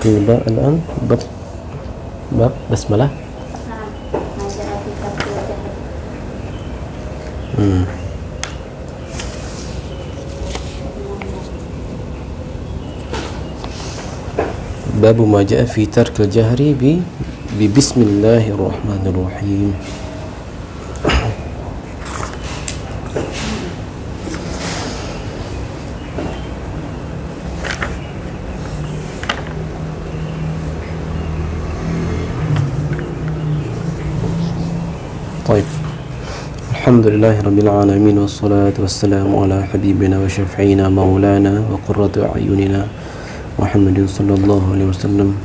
الباب الآن باب بسملة. نعم. ما جاء في ترك الجهر. باب ما جاء في ترك الجهر ببسم الله الرحمن الرحيم. طيب، الحمد لله رب العالمين والصلاة والسلام على حبيبنا وشفعينا مولانا وقرة أعيننا محمد صلى الله عليه وسلم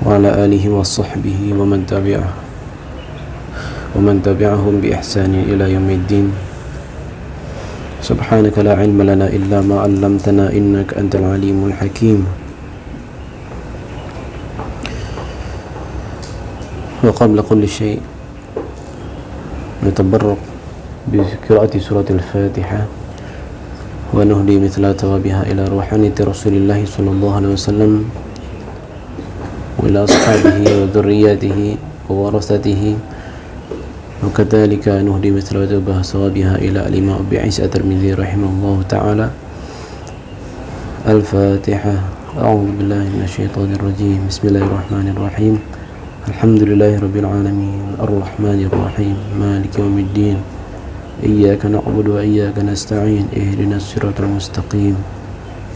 وعلى آله وصحبه ومن تبعهم بإحسان إلى يوم الدين. سبحانك لا علم لنا إلا ما علمتنا إنك أنت العليم الحكيم. وقبل كل شيء نتبرك بقراءة سورة الفاتحة ونهدي مثل ثوابها إلى روحانية رسول الله صلى الله عليه وسلم وإلى أصحابه وذرياته وورثته، وكذلك نهدي مثل ثوابها إلى الإمام أبي عيسى الترمذي رحمه الله تعالى. الفاتحة. أعوذ بالله من الشيطان الرجيم. بسم الله الرحمن الرحيم. الحمد لله رب العالمين الرحمن الرحيم مالك يوم الدين إياك نعبد وإياك نستعين اهدنا الصراط المستقيم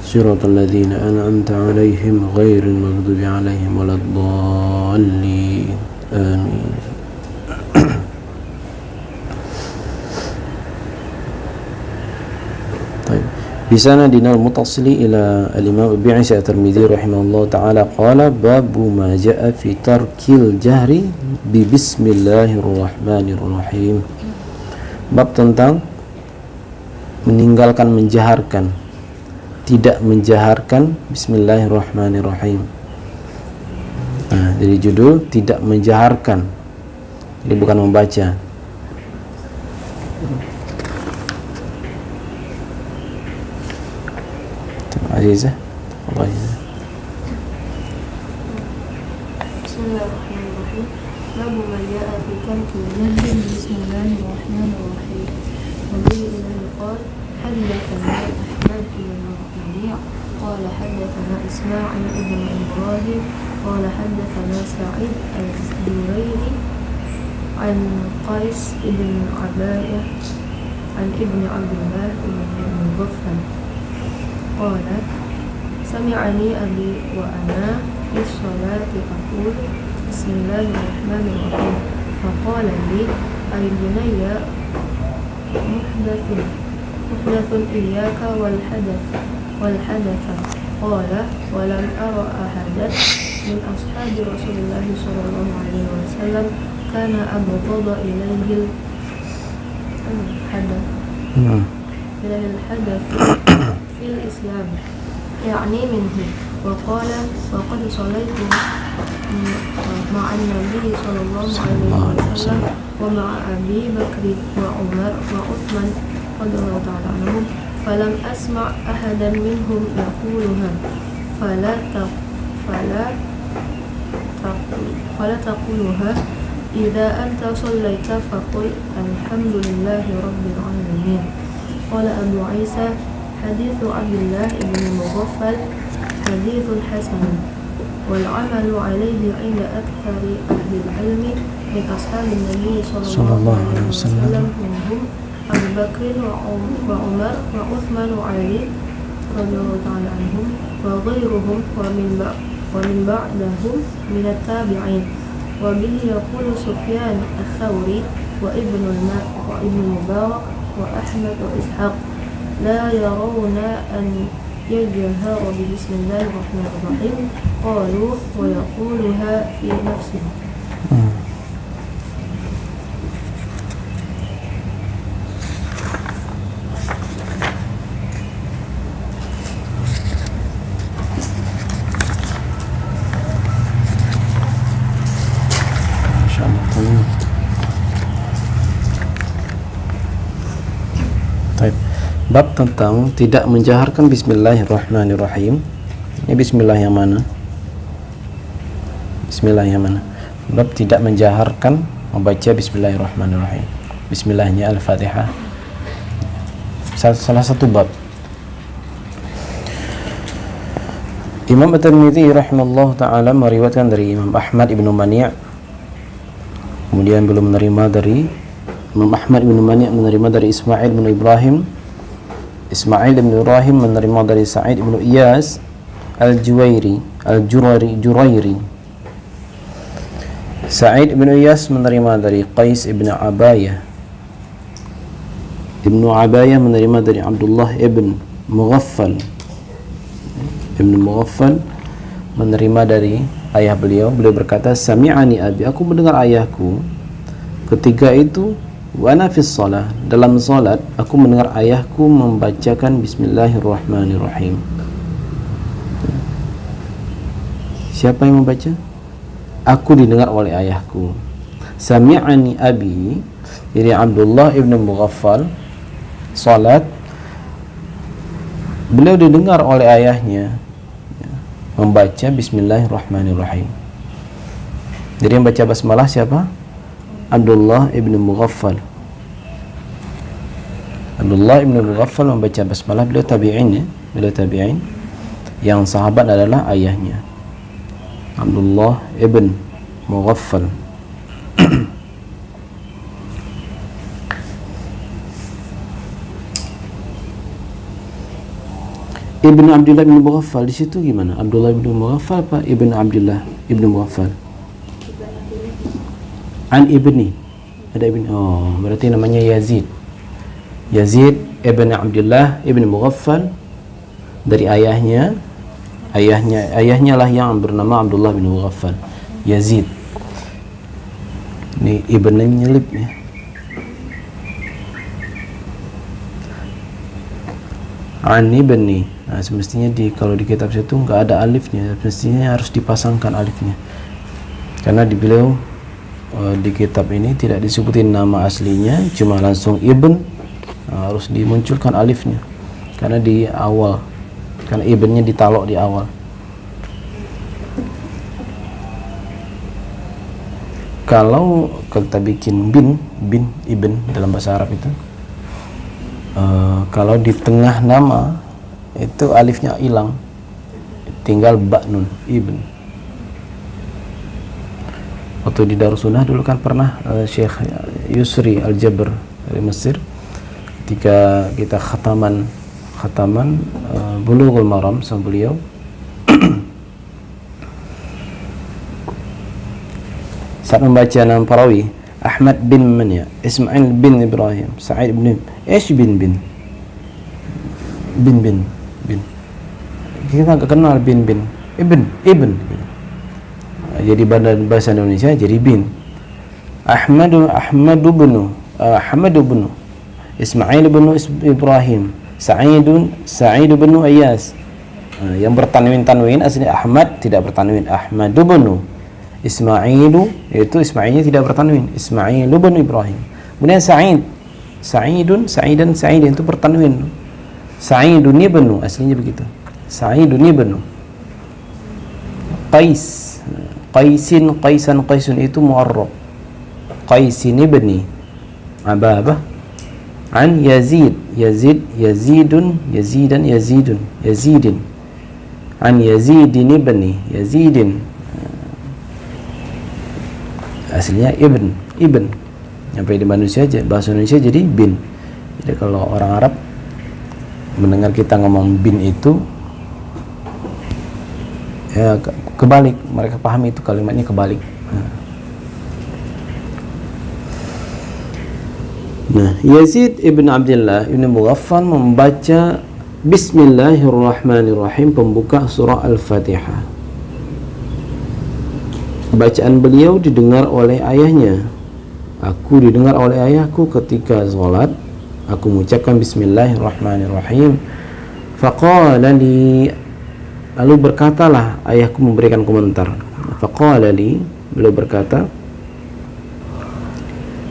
صراط الذين أنعمت عليهم غير المغضوب عليهم ولا الضالين آمين. طيب، بسندنا المتصل إلى الإمام أبي عيسى الترمذي رحمه الله تعالى قال باب ما جاء في ترك الجهر ببسم الله الرحمن الرحيم. Bab tentang meninggalkan menjaharkan, tidak menjaharkan Bismillahirrahmanirrahim. Nah, jadi judul tidak menjaharkan, jadi bukan membaca. Azizah, Allah Azizah. Bismillahirrahmanirrahim. Babu ma jaa fi tarki al-jahri bismillahirrahmanirrahim. Wa bihi ilaihi qala haddathana Ahmad bin Rabi' qala haddathana Isma'il ibn Ibrahim qala haddathana Sa'id al-Durayri an Qais ibn Abayah an ibn Abdullah ibn Mughaffal qala sami'ani abi wa ana fi sholati aqul bismillahirrahmanirrahim faqala li ay bunayya muhdathun iyyaka wal hadatha qala wa lam ara ahadan min ashabi Rasulillah sallallahu alaihi wasallam kana abghadha ilayhi al-hadath fil Islam يعني منه. وقال وقد صليت مع النبي صلى الله عليه وسلم ومع أبي بكر وعمر وعثمان رضي الله تعالى عنهم فلم أسمع أحدا منهم يقولها فلا تقولها إذا أنت صليت فقل الحمد لله رب العالمين. قال أبو عيسى حديث عبد الله بن مغفل حديث حسن والعمل عليه عند أكثر أهل العلم من أصحاب النبي صلى الله عليه وسلم منهم أبو بكر وعمر وعثمان وعلي رضي الله تعالى عنهم وغيرهم ومن بعدهم من التابعين. وبه يقول سفيان الثوري وابن المبارك وأحمد وإسحاق لا يرون أن يجهر بسم الله الرحمن الرحيم قالوا ويقولها في نفسه. Bab tentang tidak menjaharkan Bismillahirrahmanirrahim Ini bismillah yang mana? Bismillah yang mana? Bab tidak menjaharkan membaca bismillahirrahmanirrahim. Bismillahnya Al-Fatihah. Salah satu bab. Imam At-Tirmidzi rahimahullah ta'ala meriwayatkan dari Imam Ahmad ibnu Mani'. Kemudian belum menerima dari Imam Ahmad ibnu Mani' menerima dari Ismail bin Ibrahim. Ismail bin Ibrahim menerima dari Sa'id ibnu Iyas Al-Jurairi. Sa'id bin Iyas menerima dari Qais ibn Abayah. Ibnu Abayah menerima dari Abdullah ibn Mughaffal. Ibn Mughaffal menerima dari ayah beliau. Beliau berkata, sami'ani abi, aku mendengar ayahku ketika itu wa ana fis shalah, dalam salat aku mendengar ayahku membacakan bismillahirrahmanirrahim. Siapa yang membaca? Aku didengar oleh ayahku. Sami'ani abi, jadi Abdullah ibn Mughaffal salat, beliau didengar oleh ayahnya membaca bismillahirrahmanirrahim. Jadi yang baca basmalah siapa? Abdullah ibn Mughaffal. Abdullah ibn Mughaffal membaca basmalah. Beliau tabi'in ya, beliau tabi'in. Yang sahabat adalah ayahnya, Abdullah ibn Mughaffal. Ibn Abdullah ibn Mughaffal di situ gimana? Abdullah ibn Mughaffal apa Ibn Abdullah ibn Mughaffal? An ibni. Ada ibni. Oh, berarti namanya Yazid. Yazid ibn Abdullah ibn Mughaffal dari ayahnya. Ayahnya lah yang bernama Abdullah bin Mughaffal. Yazid. Ini ibn nyelip ya. An ibni. Nah, semestinya kalau di kitab situ nggak ada alifnya, semestinya harus dipasangkan alifnya. Karena di beliau di kitab ini tidak disebutin nama aslinya, cuma langsung ibn. Nah, harus dimunculkan alifnya. Karena di awal, karena ibnnya ditalok di awal. Kalau kita bikin bin ibn dalam bahasa Arab itu, kalau di tengah nama itu alifnya hilang, tinggal ba nun, ibn. Waktu di Darussunnah dulu kan pernah Syekh Yusri Al-Jabr dari Mesir, ketika kita khataman Bulughul Maram sama beliau, saat membaca nama perawi Ahmad bin Mania, Ismail bin Ibrahim, Sa'id bin bin kita nggak kenal bin ibn. Jadi bahasa Indonesia jadi bin. Ahmad bin Ismail bin Ibrahim, Sa'id bin Iyas. Yang bertanwin aslinya Ahmad, tidak bertanwin. Ahmad bin Ismailu, itu Ismailnya tidak bertanwin, Ismailu bin Ibrahim. Kemudian Sa'idan itu bertanwin. Sa'idun ibnu, aslinya begitu. Sa'idun ibnu. Qaisun itu mu'arrab. Qaisin ibni Ababah an Yazidin an Yazidin ibni Yazidin, aslinya ibn. Sampai di manusia aja, bahasa Indonesia jadi bin. Jadi kalau orang Arab mendengar kita ngomong bin itu ya kebalik, mereka pahami itu kalimatnya kebalik. Nah, Yazid ibn Abdullah ibn Mughaffal membaca Bismillahirrahmanirrahim, pembuka surah Al-Fatihah. Bacaan beliau didengar oleh ayahnya. Aku didengar oleh ayahku ketika sholat. Aku mengucapkan Bismillahirrahmanirrahim. Faqala li, lalu berkatalah ayahku memberikan komentar. Faqala li, beliau berkata,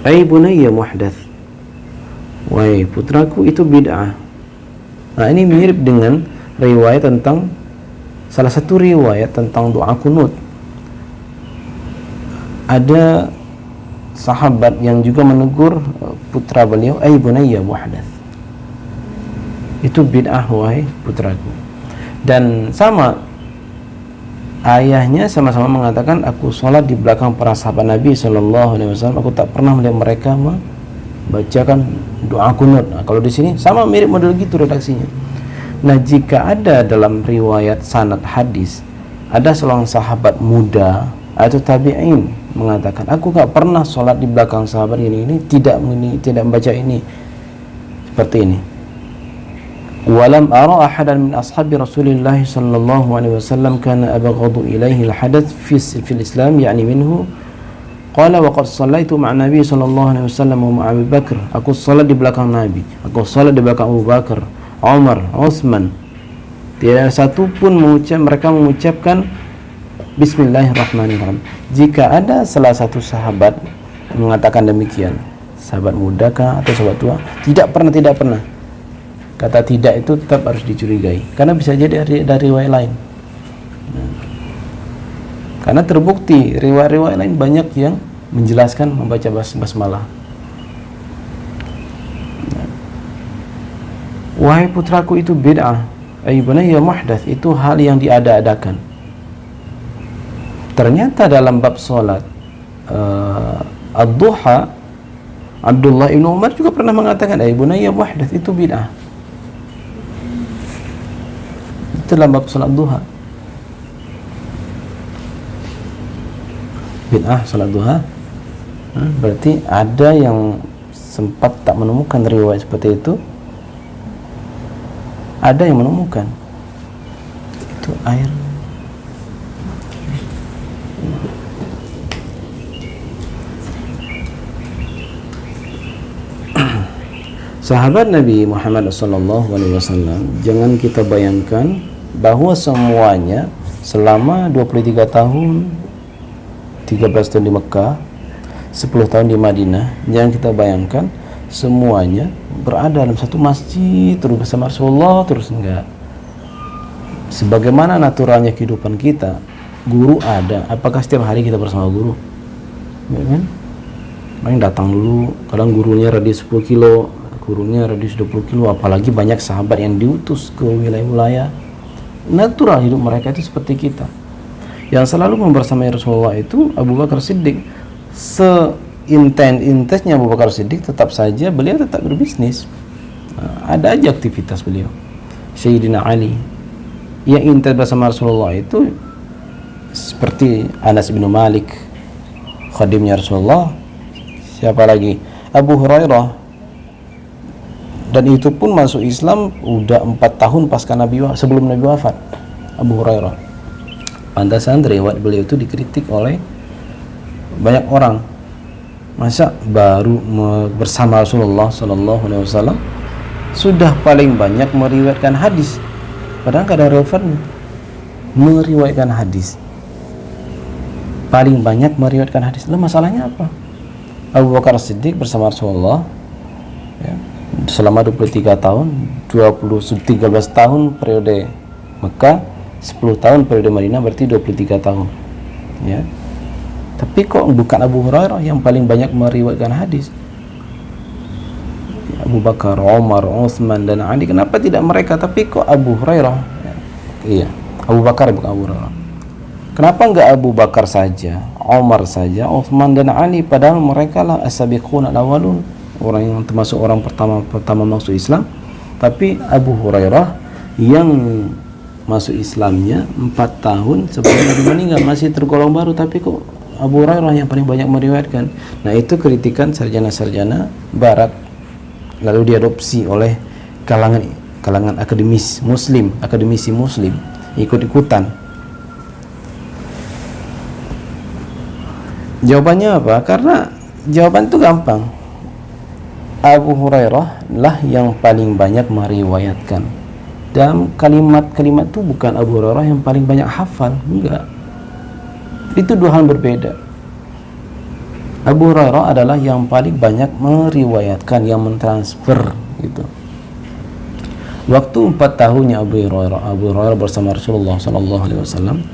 "Ai bunayya muhdath." Wahai putraku, itu bid'ah. Nah, ini mirip dengan riwayat tentang salah satu riwayat tentang doa kunut, ada sahabat yang juga menegur putra beliau, "Ai bunayya muhdath." Itu bid'ah wahai putraku. Dan sama ayahnya sama-sama mengatakan, "Aku sholat di belakang para sahabat Nabi sallallahu alaihi wasallam, aku tak pernah melihat mereka membacakan doa kunut." Nah, kalau di sini sama mirip model gitu redaksinya. Nah, jika ada dalam riwayat sanad hadis ada seorang sahabat muda atau tabi'in mengatakan, "Aku gak pernah sholat di belakang sahabat ini tidak membaca ini seperti ini." Walam ara ahadan min ashabi Rasulillah sallallahu alaihi wasallam kana abghadu ilaihi al-hadath fil Islam, yani minhu qala wa qad shallaitu ma'a Nabi sallallahu alaihi wasallam wa ma'a Abu Bakar. Aku salat di belakang Nabi, aku salat di belakang Abu Bakar, Umar, Utsman. Tidak satu pun mereka mengucapkan Bismillahirrahmanirrahim. Jika ada salah satu sahabat mengatakan demikian, sahabat muda kah atau sahabat tua, tidak pernah. Kata tidak itu tetap harus dicurigai, karena bisa jadi dari riwayat lain. Karena terbukti riwayat-riwayat lain banyak yang menjelaskan membaca basmalah. Wahai putraku, itu bid'ah. Ai bunayya muhdath, itu hal yang diada-adakan. Ternyata dalam bab salat ad-duha, Abdullah ibn Umar juga pernah mengatakan ai bunayya muhdath, itu bid'ah. Dalam bab salat duha, bid'ah salat duha. Berarti ada yang sempat tak menemukan riwayat seperti itu, ada yang menemukan. Itu air. Sahabat Nabi Muhammad SAW, jangan kita bayangkan bahwa semuanya selama 23 tahun, 13 tahun di Mekah, 10 tahun di Madinah, jangan kita bayangkan semuanya berada dalam satu masjid terus bersama Rasulullah terus, enggak. Sebagaimana naturalnya kehidupan kita, guru ada, apakah setiap hari kita bersama guru? Ya kan? Paling datang dulu, kadang gurunya radius 10 kilo, gurunya radius 20 kilo, apalagi banyak sahabat yang diutus ke wilayah-wilayah. Natural hidup mereka itu seperti kita. Yang selalu membersamai Rasulullah itu Abu Bakar Siddiq. Seintensnya Abu Bakar Siddiq, tetap saja beliau tetap berbisnis. Ada aja aktivitas beliau. Sayyidina Ali yang intens bersama Rasulullah itu seperti Anas bin Malik, khadimnya Rasulullah. Siapa lagi? Abu Hurairah. Dan itu pun masuk Islam udah 4 tahun pasca sebelum Nabi wafat, Abu Hurairah. Pantasan riwayat beliau itu dikritik oleh banyak orang. Masa baru bersama Rasulullah sallallahu alaihi wasallam sudah paling banyak meriwayatkan hadis, padahal nggak ada relevannya. Meriwayatkan hadis, paling banyak meriwayatkan hadis. Lalu masalahnya apa? Abu Bakar Siddiq bersama Rasulullah ya, selama 23 tahun, 13 tahun periode Mekah, 10 tahun periode Madinah, berarti 23 tahun ya. Tapi kok bukan Abu Hurairah yang paling banyak meriwayatkan hadis? Abu Bakar, Umar, Utsman dan Ali, kenapa tidak mereka? Tapi kok Abu Hurairah ya. Iya, Abu Bakar bukan Abu Hurairah. Kenapa enggak Abu Bakar saja, Umar saja, Utsman dan Ali, padahal mereka lah as-sabiqun al-awwalun, orang yang termasuk orang pertama masuk Islam. Tapi Abu Hurairah yang masuk Islamnya 4 tahun sebelum Nabi meninggal, masih tergolong baru, tapi kok Abu Hurairah yang paling banyak meriwayatkan. Nah, itu kritikan sarjana-sarjana barat, lalu diadopsi oleh kalangan akademisi muslim ikut-ikutan. Jawabannya apa? Karena jawaban itu gampang. Abu Hurairah lah yang paling banyak meriwayatkan. Dan kalimat-kalimat itu bukan Abu Hurairah yang paling banyak hafal, enggak. Itu dua hal berbeda. Abu Hurairah adalah yang paling banyak meriwayatkan, yang mentransfer gitu. Waktu 4 tahunnya Abu Hurairah bersama Rasulullah sallallahu alaihi wasallam,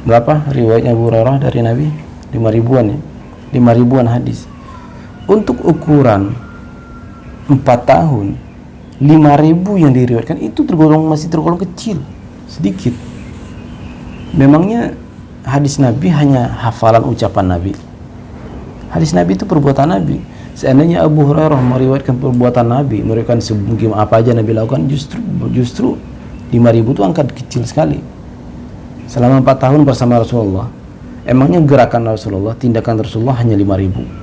berapa riwayatnya Abu Hurairah dari Nabi? 5 ribuan ya. 5 ribuan hadis. Untuk ukuran 4 tahun, 5.000 yang diriwayatkan itu masih tergolong kecil, sedikit. Memangnya hadis Nabi hanya hafalan ucapan Nabi. Hadis Nabi itu perbuatan Nabi. Seandainya Abu Hurairah meriwayatkan perbuatan Nabi, meriwayatkan sebagaimana apa aja Nabi lakukan, justru 5.000 itu angka kecil sekali. Selama 4 tahun bersama Rasulullah, emangnya gerakan Rasulullah, tindakan Rasulullah hanya 5.000?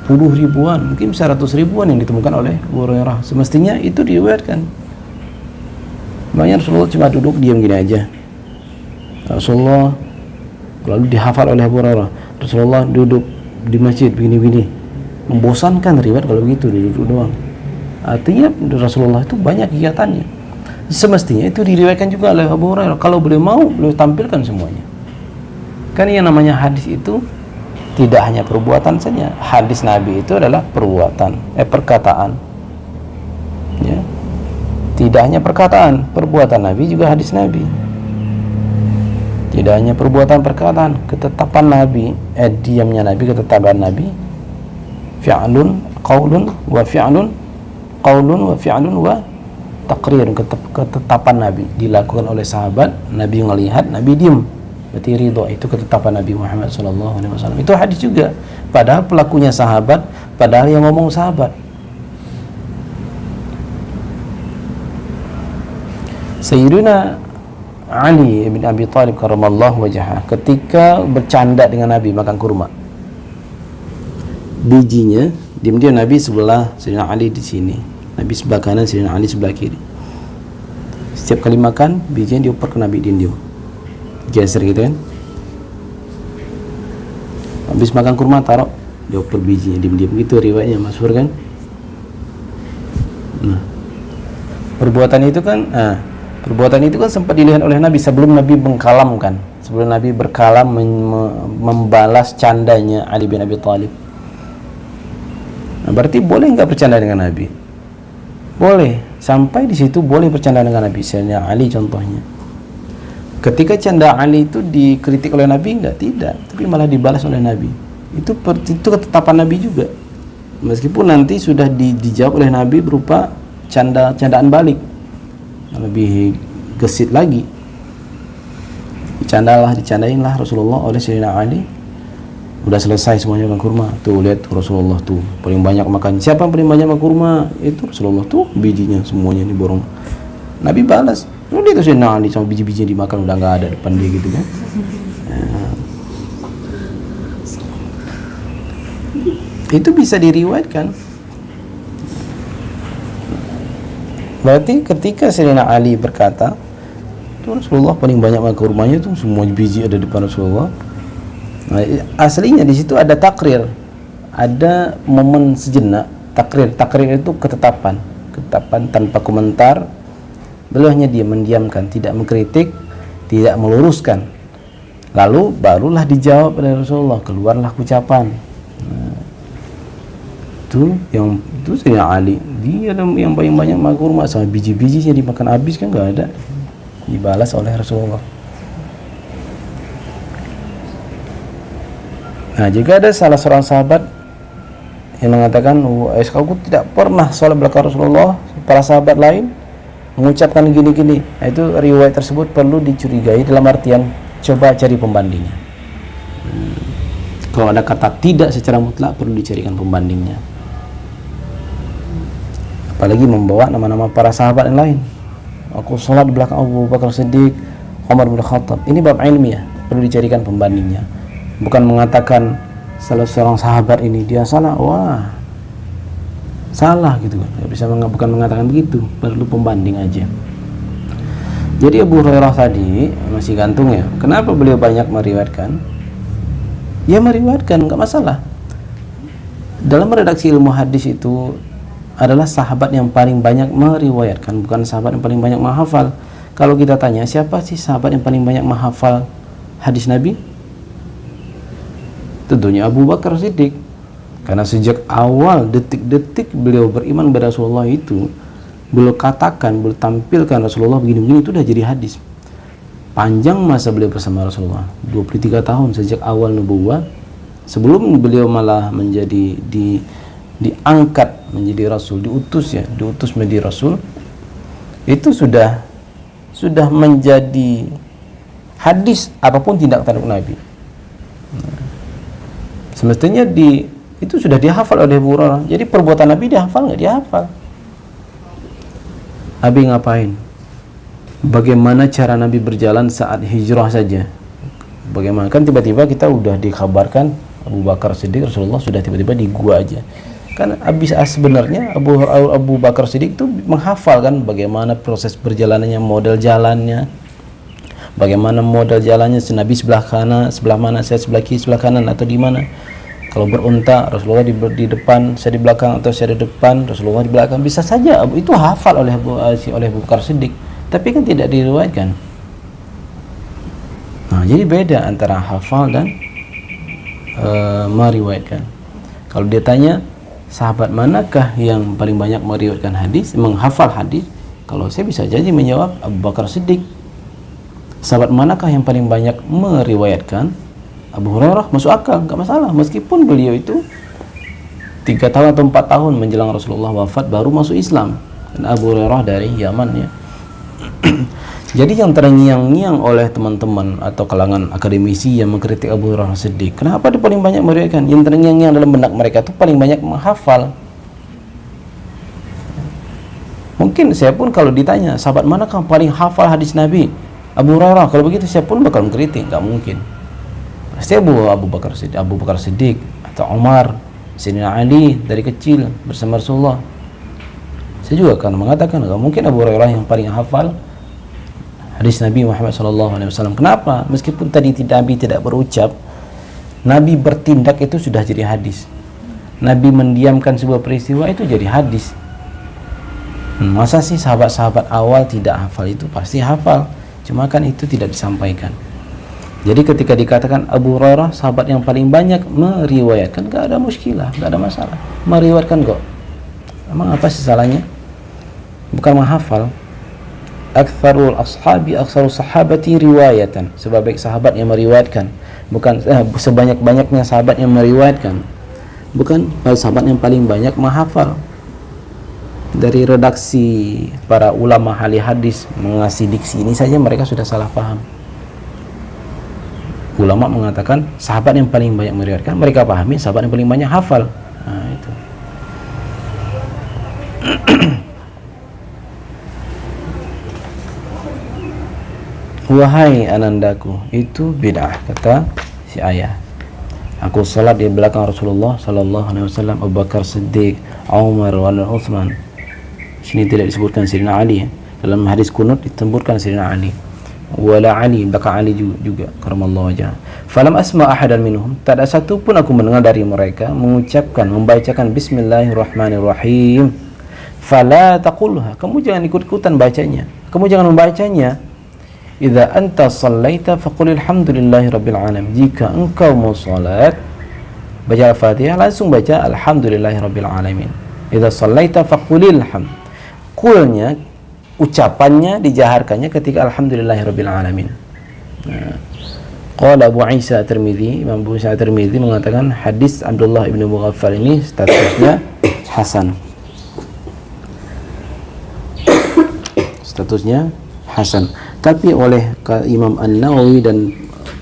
Puluh ribuan, mungkin 100 ribuan yang ditemukan oleh Abu Hurairah. Semestinya itu diriwayatkan. Makanya Rasulullah cuma duduk diam gini aja. Rasulullah lalu dihafal oleh Abu Hurairah. Rasulullah duduk di masjid begini-begini. Membosankan riwayat kalau begitu, duduk doang. Artinya Rasulullah itu banyak kegiatannya. Semestinya itu diriwayatkan juga oleh Abu Hurairah. Kalau beliau mau, beliau tampilkan semuanya. Kan yang namanya hadis itu tidak hanya perbuatan saja. Hadis Nabi itu adalah perkataan. Ya. Tidak hanya perkataan, perbuatan Nabi juga hadis Nabi. Tidak hanya perbuatan perkataan, ketetapan Nabi, diamnya Nabi, ketetapan Nabi, fi'lun, qaulun wa fi'lun, qaulun wa fi'lun wa taqrirun, ketetapan Nabi dilakukan oleh sahabat, Nabi melihat, Nabi diam. Berarti ridho, itu ketetapan Nabi Muhammad SAW. Itu hadis juga. Padahal pelakunya sahabat, padahal yang ngomong sahabat. Sayyidina Ali bin Abi Thalib karramallahu wajhah ketika bercanda dengan Nabi makan kurma, bijinya diam-diam Nabi sebelah Sayyidina Ali di sini, Nabi sebelah kanan, Sayyidina Ali sebelah kiri. Setiap kali makan, bijinya dioper ke Nabi diam-diam, geser gitu kan. Habis makan kurma taruh, dioper bijinya diam-diam gitu, riwayatnya masyhur kan. Nah, perbuatan itu kan sempat dilihat oleh Nabi sebelum Nabi mengkalamkan, sebelum Nabi berkalam membalas candanya Ali bin Abi Thalib. Nah, berarti boleh nggak bercanda dengan Nabi? Boleh. Sampai di situ boleh bercanda dengan Nabi. Misalnya Ali contohnya. Ketika canda Ali itu dikritik oleh Nabi tidak, tapi malah dibalas oleh Nabi. Itu ketetapan Nabi juga. Meskipun nanti sudah dijawab oleh Nabi berupa candaan balik, lebih gesit lagi. Dicandainlah Rasulullah oleh Sayyidina Ali. Udah selesai semuanya makan kurma. Tuh lihat Rasulullah tuh paling banyak makan. Siapa yang paling banyak makan kurma? Itu Rasulullah tuh, bijinya semuanya diborong. Nabi balas. Udah itu Sayyidina Ali sama biji-bijinya dimakan, udah nggak ada depan dia gitu kan. Itu bisa diriwayatkan. Berarti ketika Sayyidina Ali berkata, tuh Rasulullah paling banyak makan kurmanya tuh, semua biji ada di depan Rasulullah. Nah, aslinya di situ ada takrir, ada momen sejenak takrir. Takrir itu ketetapan tanpa komentar. Beliau hanya mendiamkan, tidak mengkritik, tidak meluruskan. Lalu barulah dijawab oleh Rasulullah, keluarlah ucapan. Nah, itu Sayyidina Ali, dia yang paling banyak makan kurma, sama biji-bijinya dimakan habis kan nggak ada, dibalas oleh Rasulullah. Nah, jika ada salah seorang sahabat yang mengatakan, aku tidak pernah sholat belakang Rasulullah, para sahabat lain mengucapkan gini-gini, nah, itu riwayat tersebut perlu dicurigai, dalam artian coba cari pembandingnya. Kalau ada kata tidak secara mutlak, perlu dicarikan pembandingnya. Apalagi membawa nama-nama para sahabat yang lain. Aku sholat di belakang Abu Bakar Siddiq, Umar bin Khattab. Ini bab ilmiah, perlu dicarikan pembandingnya. Bukan mengatakan salah seorang sahabat ini dia salah, wah salah gitu kan. Bukan mengatakan begitu, perlu pembanding aja. Jadi Abu Hurairah tadi masih gantung ya. Kenapa beliau banyak meriwayatkan? Ya meriwayatkan, nggak masalah. Dalam redaksi ilmu hadis itu adalah sahabat yang paling banyak meriwayatkan, bukan sahabat yang paling banyak menghafal. Kalau kita tanya, siapa sih sahabat yang paling banyak menghafal hadis Nabi? Tentunya Abu Bakar Siddiq. Karena sejak awal detik-detik beliau beriman kepada Rasulullah itu, beliau katakan, beliau tampilkan Rasulullah begini-begini, itu udah jadi hadis. Panjang masa beliau bersama Rasulullah, 23 tahun sejak awal nubuwah, sebelum beliau malah menjadi diangkat menjadi rasul, diutus menjadi rasul, itu sudah menjadi hadis apapun tindak tanduk Nabi. Semestinya itu sudah dihafal oleh Abu Hurairah. Jadi perbuatan Nabi dihafal nggak? Dihafal. Nabi ngapain? Bagaimana cara Nabi berjalan saat hijrah saja? Bagaimana? Kan tiba-tiba kita udah dikabarkan Abu Bakar Siddiq, Rasulullah sudah tiba-tiba di gua aja. Kan sebenarnya Abu Bakar Siddiq itu menghafal kan bagaimana proses perjalanannya, model jalannya. Bagaimana model jalannya, Nabi sebelah kanan, sebelah mana, saya sebelah kiri, sebelah kanan atau di mana. Kalau berunta, Rasulullah di depan, saya di belakang, atau saya di depan, Rasulullah di belakang. Bisa saja itu hafal oleh Abu Bakar Siddiq, tapi kan tidak diriwayatkan. Nah, jadi beda antara hafal dan meriwayatkan. Kalau dia tanya sahabat manakah yang paling banyak meriwayatkan hadis, menghafal hadis, kalau saya bisa jadi menjawab Abu Bakar Siddiq. Sahabat manakah yang paling banyak meriwayatkan? Abu Hurairah, masuk akal, nggak masalah. Meskipun beliau itu 3 tahun atau 4 tahun menjelang Rasulullah wafat baru masuk Islam. Dan Abu Hurairah dari Yaman ya. Jadi yang terngiang-ngiang oleh teman-teman atau kalangan akademisi yang mengkritik Abu Hurairah Siddiq, kenapa dia paling banyak meriwayatkan? Yang terngiang-ngiang dalam benak mereka itu paling banyak menghafal. Mungkin saya pun kalau ditanya sahabat manakah paling hafal hadis Nabi, Abu Hurairah, kalau begitu saya pun bakal mengkritik, nggak mungkin. Pasti Abu Bakar Siddiq atau Umar, Sayyidina Ali dari kecil bersama Rasulullah. Saya juga akan mengatakan nggak mungkin Abu Hurairah yang paling hafal hadis Nabi Muhammad SAW. Kenapa? Meskipun tadi Nabi tidak berucap, Nabi bertindak itu sudah jadi hadis. Nabi mendiamkan sebuah peristiwa itu jadi hadis. Masa sih sahabat-sahabat awal tidak hafal? Itu pasti hafal, cuma kan itu tidak disampaikan. Jadi ketika dikatakan Abu Hurairah sahabat yang paling banyak meriwayatkan, gak ada muskilah, gak ada masalah. Meriwayatkan kok. Emang apa sih salahnya? Bukan menghafal. Aktsarul sahabati riwayatan. Sebaik sahabat yang meriwayatkan. Bukan sebanyak-banyaknya sahabat yang meriwayatkan. Bukan sahabat yang paling banyak menghafal. Dari redaksi para ulama ahli hadis mengasih diksi ini saja mereka sudah salah paham. Ulama mengatakan sahabat yang paling banyak meriwayatkan, mereka pahami sahabat yang paling banyak hafal. Nah, itu. Wahai anandaku, itu bid'ah, kata si ayah. Aku salat di belakang Rasulullah sallallahu alaihi wasallam, Abu Bakar Siddiq, Umar dan Utsman. Sini tidak disebutkan Sayyidina Ali. Dalam hadis kunut disebutkan Sayyidina Ali. Wala Ali, belakang Ali juga karamallahu wajhah. Falam asma ahadan minhum, tak ada satu pun aku mendengar dari mereka membacakan bismillahirrahmanirrahim. Fala taqulha, kamu jangan ikut-ikutan bacanya, kamu jangan membacanya. Idza anta shallaita faqul alhamdulillahirabbil alamin. Jika engkau mau salat, baca Al-Fatihah langsung baca alhamdulillahirabbil alamin. Idza shallaita faqulil hamd. Kulnya, ucapannya, dijaharkannya ketika alhamdulillahirabbil alamin. Qala Abu Isa At-Tirmidzi, Imam Abu Isa At-Tirmidzi mengatakan hadis Abdullah bin Mughaffal ini statusnya hasan. Statusnya hasan. Tapi oleh Imam An-Nawawi dan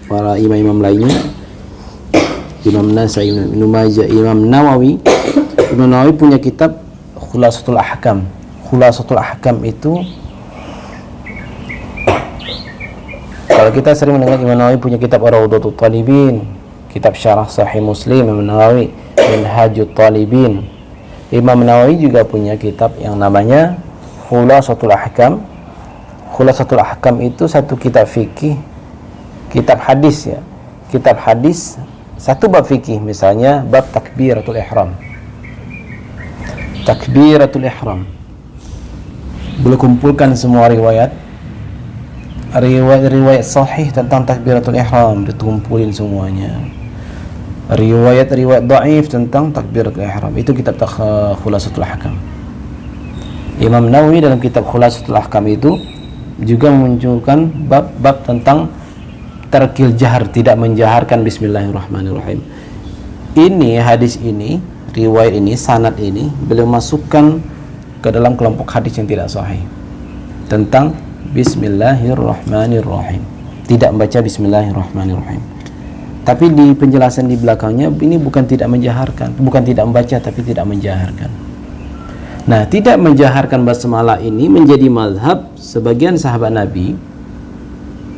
para imam-imam lainnya, Imam Nasai, Ibnu Majah, Imam Nawawi punya kitab Khulasatul Ahkam. Khulasatul Ahkam itu, kalau kita sering mendengar Imam Nawawi punya kitab Rawdatul Talibin, kitab Syarah Sahih Muslim, Imam Nawawi Minhajut Talibin. Imam Nawawi juga punya kitab yang namanya Khulasatul Ahkam. Khulasatul Ahkam itu satu kitab fikih, kitab hadis ya. Kitab hadis, satu bab fikih, misalnya bab takbiratul ihram. Takbiratul ihram. Beliau kumpulkan semua riwayat sahih tentang takbiratul ihram, ditumpulin semuanya. Riwayat dhaif tentang takbiratul ihram. Itu kitab Khulasatul Ahkam. Imam Nawawi dalam kitab Khulasatul Ahkam itu juga memunculkan bab-bab tentang tarkil jahar, tidak menjaharkan bismillahirrahmanirrahim. Ini hadis ini, riwayat ini, sanad ini beliau masukkan ke dalam kelompok hadis yang tidak sahih tentang bismillahirrahmanirrahim, tidak membaca bismillahirrahmanirrahim. Tapi di penjelasan di belakangnya ini bukan tidak menjaharkan, bukan tidak membaca, tapi tidak menjaharkan. Nah, tidak menjaharkan basmalah ini menjadi mazhab sebagian sahabat Nabi,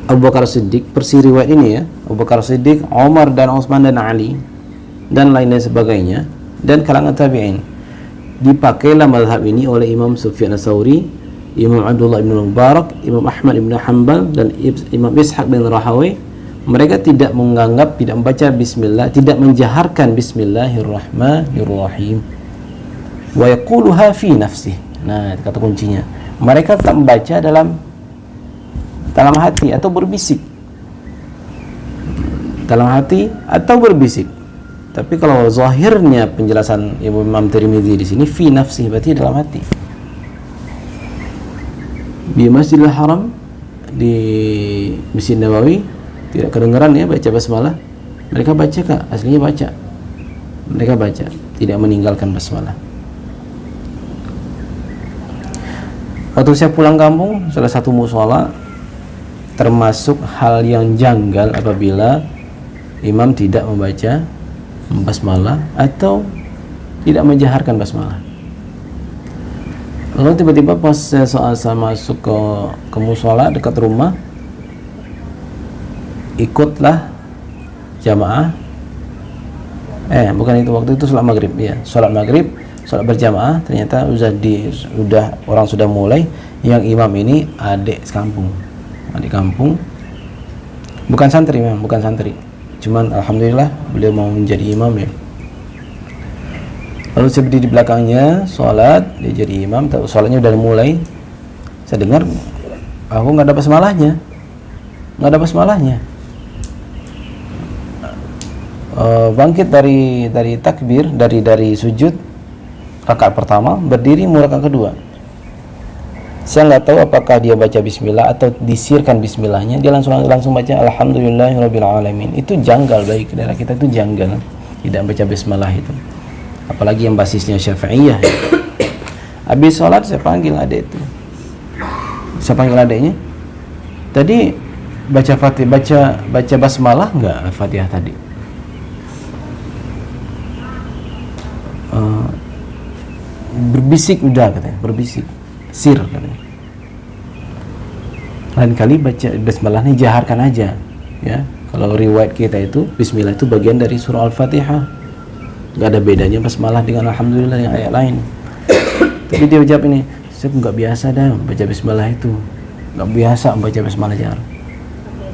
Abu Bakar Siddiq, persi riwayat ini ya, Abu Bakar Siddiq, Umar dan Utsman dan Ali dan lain sebagainya, dan kalangan tabi'in. Dipakailah mazhab ini oleh Imam Sufyan Ats-Tsauri, Imam Abdullah bin Mubarak, Imam Ahmad bin Hanbal, dan Imam Ishaq bin Rahawai. Mereka tidak menganggap, tidak membaca bismillah, tidak menjaharkan bismillahirrahmanirrahim. Wa yaquluha fi nafsih. Nah, kata kuncinya. Mereka tak membaca dalam hati atau berbisik. Dalam hati atau berbisik. Tapi kalau zahirnya penjelasan Imam Tirmidzi di sini fi nafsih, berarti dalam hati. Di Masjidil Haram, di Masjid Nabawi tidak kedengaran ya baca basmalah. Mereka baca kah? Aslinya baca. Mereka baca, tidak meninggalkan basmalah. Waktu saya pulang kampung, salah satu mushola termasuk hal yang janggal apabila imam tidak membaca basmalah atau tidak menjaharkan basmalah. Lalu tiba-tiba pas saya masuk ke mushola dekat rumah, ikutlah jamaah. Bukan itu, waktu itu sholat maghrib ya, sholat maghrib, sholat berjamaah. Ternyata orang sudah mulai. Yang imam ini adik kampung, bukan santri memang, bukan santri, cuman alhamdulillah beliau mau menjadi imam ya. Lalu saya berdiri di belakangnya sholat, dia jadi imam. Sholatnya udah mulai, saya dengar aku nggak ada basmalahnya. Bangkit dari takbir, dari sujud rakaat pertama, berdiri mau rakaat kedua. Saya nggak tahu apakah dia baca bismillah atau disirkan bismillahnya. Dia langsung baca alhamdulillahirabbil alamin. Itu janggal bagi daerah kita, itu janggal tidak baca bismillah itu. Apalagi yang basisnya Syafi'iyah. Habis sholat saya panggil adik itu. Saya panggil adiknya. Tadi baca basmalah nggak Fatihah tadi? Berbisik udah katanya, berbisik, sir katanya. Lain kali baca basmalahnya jaharkan aja ya. Kalau riwayat kita itu bismillah itu bagian dari surah Al-Fatihah, nggak ada bedanya basmalah dengan alhamdulillah yang ayat lain. Tapi dia jawab ini, saya nggak biasa dah baca bismillah itu, nggak biasa baca basmalah jahar.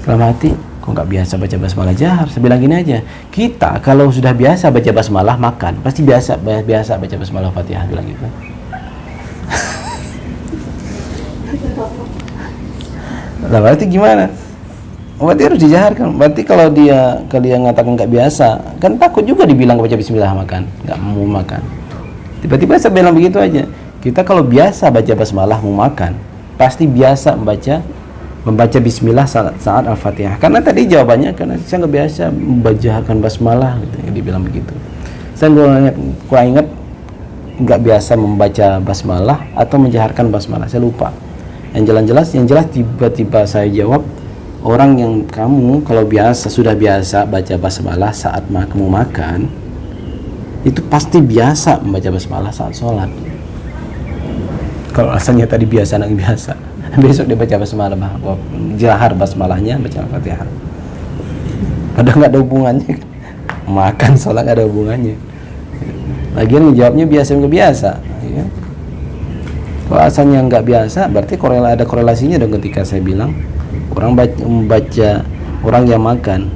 Dalam hati, kok nggak biasa baca basmalah jahar? Saya bilang gini aja, kita kalau sudah biasa baca basmalah makan, pasti biasa baca basmalah Fatihah, bilang gitu. Lah berarti gimana? Berarti harus dijaharkan. Berarti kalau dia ngatakan nggak biasa, kan takut juga dibilang baca bismillah makan, nggak mau makan. Tiba-tiba saya bilang begitu aja. Kita kalau biasa baca basmalah mau makan, pasti biasa membaca bismillah saat Al-Fatihah. Karena tadi jawabannya karena saya nggak biasa membacakan basmalah gitu. Dia bilang begitu. Saya kurang ingat nggak biasa membaca basmalah atau menjaharkan basmalah. Saya lupa. Yang jelas tiba-tiba saya jawab, orang yang kamu kalau sudah biasa baca basmalah saat kamu makan, itu pasti biasa membaca basmalah saat sholat. Kalau alasannya tadi biasa, anak biasa, besok dia baca basmalah, jahar basmalahnya, baca Al-Fatihah. Padahal nggak ada hubungannya, makan sholat nggak ada hubungannya. Lagian ngejawabnya biasa nggak biasa. Ya. Kalau asalnya nggak biasa, berarti ada korelasinya dong ketika saya bilang orang yang makan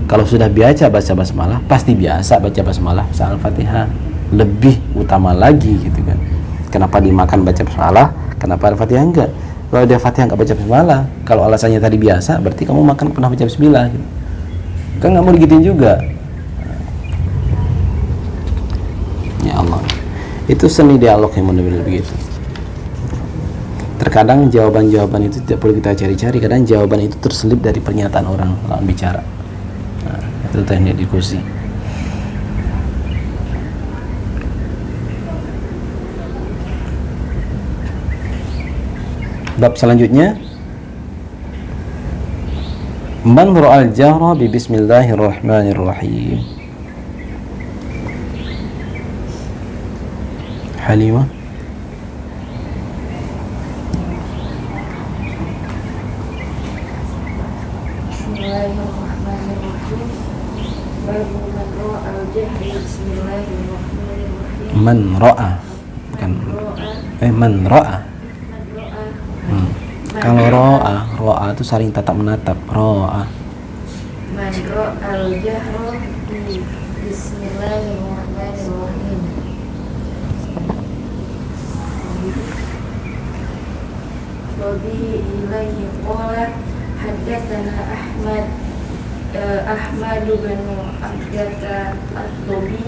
kalau sudah biasa baca basmalah pasti biasa baca basmalah saat Al-Fatihah, lebih utama lagi gitu kan. Kenapa dimakan baca basmalah, kenapa Al-Fatihah enggak? Kalau dia Fatihah nggak baca basmalah, kalau alasannya tadi biasa, berarti kamu makan pernah baca bismillah gitu. Kan nggak mau digituin juga. Ya Allah, itu seni dialog yang benar-benar begitu. Terkadang jawaban-jawaban itu tidak perlu kita cari-cari, kadang jawaban itu terselip dari pernyataan orang lawan bicara. Nah, itu teknik diskusi. Bab selanjutnya, man ra'al jahra bi bismillahirrahmanirrahim. Halimah. Bismillahirrahmanirrahim. Babu man ra'a al-jahri bismillahirrahmanirrahim. Man ra'a, bukan man ra'a. Kalau ro'a itu saling tatap menatap. Ro'a. Man ra'al jahra bi bismillahirrahmanirrahim. Wa bihi ilaihi qala haddatsana Ahmad bin Abdata at-Tabi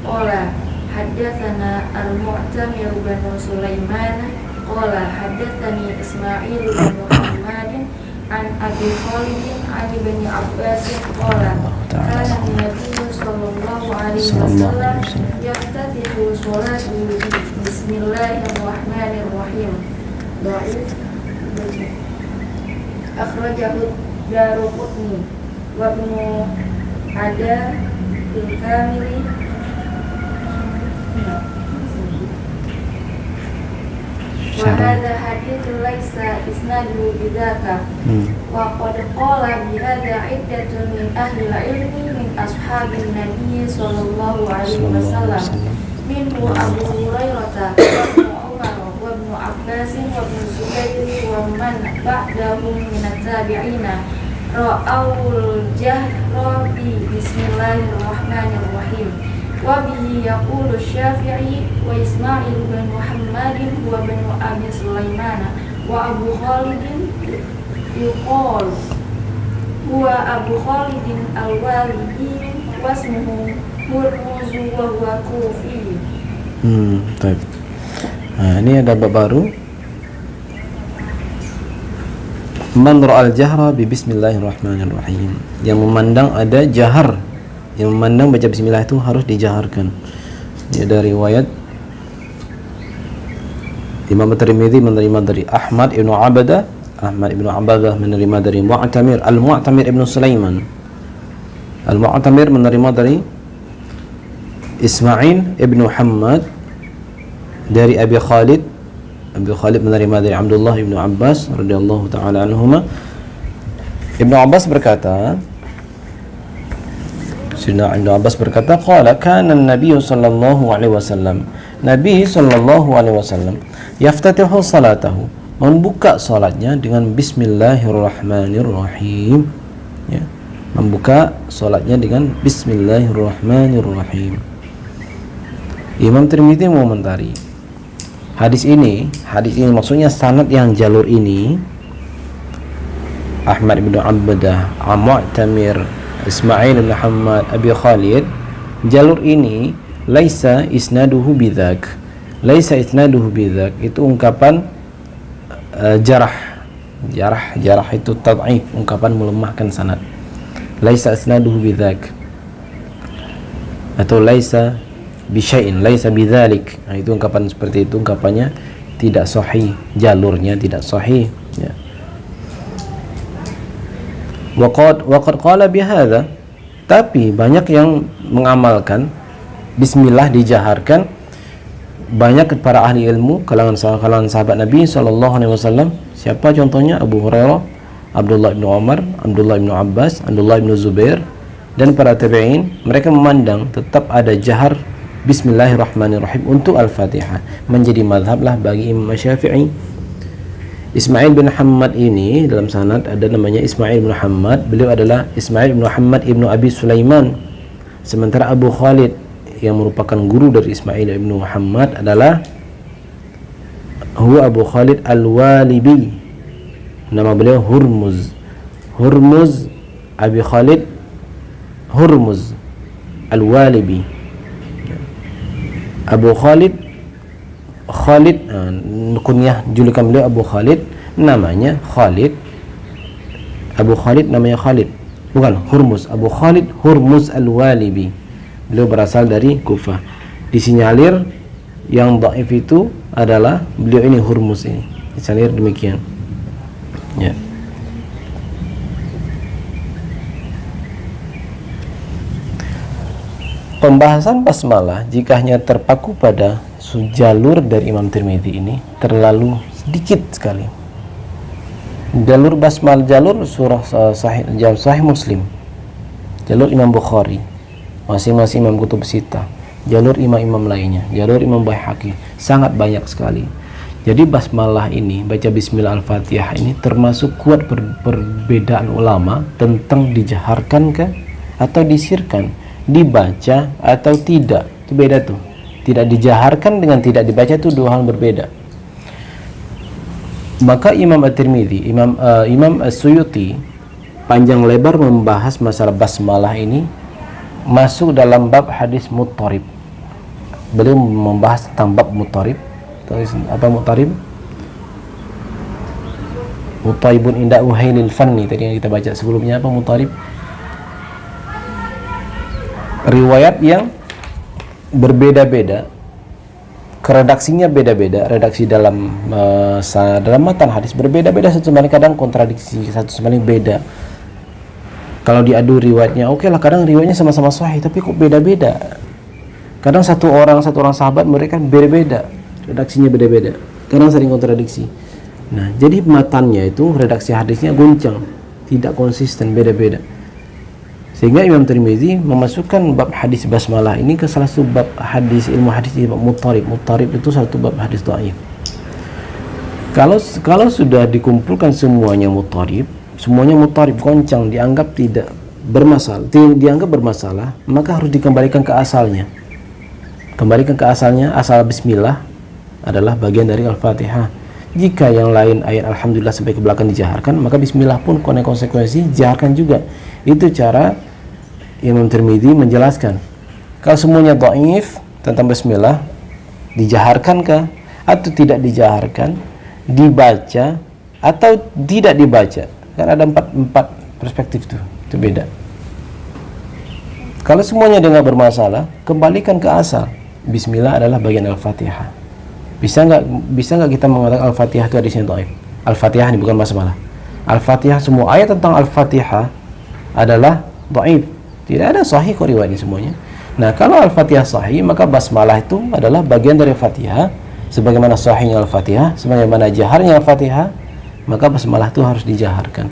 qala haddatsana al-Mu'tamir bin Sulaiman qala haddatsani Ismail bin Muhammad an Abi Khalid an Ibn Abbas qala kana Nabi sallallahu alaihi wasallam yaftatihu sholatahu bismillahirrahmanirrahim. Dhaif akhrajahu Daruqutni wa Ibnu Ada fil Kamili. وهذا حديث ليس إسناده بذاك وقد قال بهذا عدة من أهل العلم من أصحاب النبي صلى الله عليه وسلم منه أبو هريرة وابن عمر وابن عباس وابن الزبير ومن بعدهم من التابعين رأوا الجهر بسم الله الرحمن الرحيم. وبه يقول الشافعي وإسماعيل بن محمد وابن أبي سليمان وأبو خالد يقال هو أبو خالد الوالدي واسمه هرمز وهو كوفي. Baik. Nah, ini ada bab baru. Man ra'al jahra bi bismillahirrahmanirrahim. Yang memandang ada jahar, yang memandang baca bismillah itu harus dijaharkan. Ini ada riwayat Imam Tirmidzi menerima dari Ahmad ibnu Abadah menerima dari Mu'tamir Al-Mu'tamir ibnu Sulaiman. Al-Mu'tamir menerima dari Ismail ibnu Muhammad dari Abi Khalid menerima dari Abdullah ibnu Abbas radhiyallahu taala anhuma. Ibnu Abbas berkata, Sayyidina Ibnu Abbas berkata, qala kana an-nabiy sallallahu alaihi wasallam, Nabi sallallahu alaihi wasallam yaftatihu salatahu, membuka salatnya dengan bismillahirrahmanirrahim, ya, membuka salatnya dengan bismillahirrahmanirrahim. Imam Tirmidzi mengomentari hadis ini maksudnya sanad yang jalur ini Ahmad bin Abbadah, Mu'tamir, Ismail bin Muhammad, Abi Khalid, jalur ini laisa isnaduhu bidzak. Laisa isnaduhu bidzak itu ungkapan jarah itu tad'if, ungkapan melemahkan sanad. Laisa isnaduhu bidzak atau laisa bisyai'in, laisa bidzalik. Nah, itu ungkapan seperti itu, ungkapannya tidak sahih, jalurnya tidak sahih, ya. Waqad qala bihadza, tapi banyak yang mengamalkan bismillah dijaharkan. Banyak para ahli ilmu kalangan sahabat Nabi sallallahu alaihi wasallam. Siapa contohnya? Abu Hurairah, Abdullah bin Umar, Abdullah bin Abbas, Abdullah bin Zubair dan para tabi'in. Mereka memandang tetap ada jahar bismillahirrahmanirrahim untuk Al-Fatihah. Menjadi mazhablah bagi Imam Syafi'i. Ismail bin Muhammad ini dalam sanad ada namanya Ismail bin Muhammad. Beliau adalah Ismail bin Muhammad ibnu Abi Sulaiman. Sementara Abu Khalid yang merupakan guru dari Ismail bin Muhammad adalah huwa Abu Khalid Al-Walibi. Nama beliau Hurmuz. Abi Khalid Hurmuz Al-Walibi. Abu Khalid Khalid, kunyah julukan beliau Abu Khalid, namanya Khalid. Abu Khalid namanya Khalid, bukan Hurmuz. Abu Khalid Hurmuz Al-Walibi. Beliau berasal dari Kufah. Disinyalir yang dhaif itu adalah beliau ini, Hurmuz ini. Disinyalir demikian. Ya. Pembahasan basmalah jika hanya terpaku pada jalur dari Imam Tirmidzi ini terlalu sedikit sekali. Jalur basmal, jalur surah sahih Muslim, jalur Imam Bukhari, masing-masing Imam Kutub Sittah, jalur imam-imam lainnya, jalur Imam Baihaqi, sangat banyak sekali. Jadi basmalah ini, baca bismillah al-fatihah ini termasuk kuat perbedaan ulama tentang dijaharkan ke atau disirkan, dibaca atau tidak. Itu beda tuh. Tidak dijaharkan dengan tidak dibaca itu dua hal berbeda. Maka Imam At-Tirmidzi, Imam As-Suyuti panjang lebar membahas masalah basmalah ini masuk dalam bab hadis muttarib. Beliau membahas tentang bab muttarib. Apa muttarib? Muttaribun inda uhailil fanni, tadi yang kita baca sebelumnya. Apa muttarib? Riwayat yang berbeda-beda, redaksinya beda-beda, redaksi dalam matan hadis berbeda-beda satu sama lain, kadang kontradiksi satu sama lain beda. Kalau diadu riwayatnya, oke lah, kadang riwayatnya sama-sama sahih tapi kok beda-beda. Kadang satu orang sahabat mereka beda-beda, redaksinya beda-beda, kadang sering kontradiksi. Nah, jadi matannya itu redaksi hadisnya goncang, tidak konsisten, beda-beda. Sehingga Imam Tirmidzi memasukkan bab hadis basmalah ini ke salah satu bab hadis, ilmu hadis, bab muttarib. Muttarib itu satu bab hadis dhaif. Kalau sudah dikumpulkan semuanya muttarib goncang, dianggap tidak bermasalah, maka harus dikembalikan ke asalnya. Kembalikan ke asalnya, asal bismillah adalah bagian dari Al-Fatihah. Jika yang lain ayat alhamdulillah sampai ke belakang dijaharkan, maka bismillah pun konsekuensi jaharkan juga. Itu cara Imam Tirmidzi menjelaskan. Kalau semuanya dhaif tentang bismillah, dijaharkan kah atau tidak dijaharkan, dibaca atau tidak dibaca, kan ada empat perspektif tuh, itu beda. Kalau semuanya dengan bermasalah, kembalikan ke asal. Bismillah adalah bagian Al-Fatihah. Bisa nggak kita mengatakan Al-Fatihah itu hadisnya dhaif? Al-Fatihah ini bukan basmalah. Al-Fatihah, semua ayat tentang Al-Fatihah adalah dhaif. Tidak ada sahih kok riwayatnya semuanya. Nah, kalau Al-Fatihah sahih, maka basmalah itu adalah bagian dari Fatihah. Sebagaimana sahihnya Al-Fatihah, sebagaimana jaharnya Al-Fatihah, maka basmalah itu harus dijaharkan.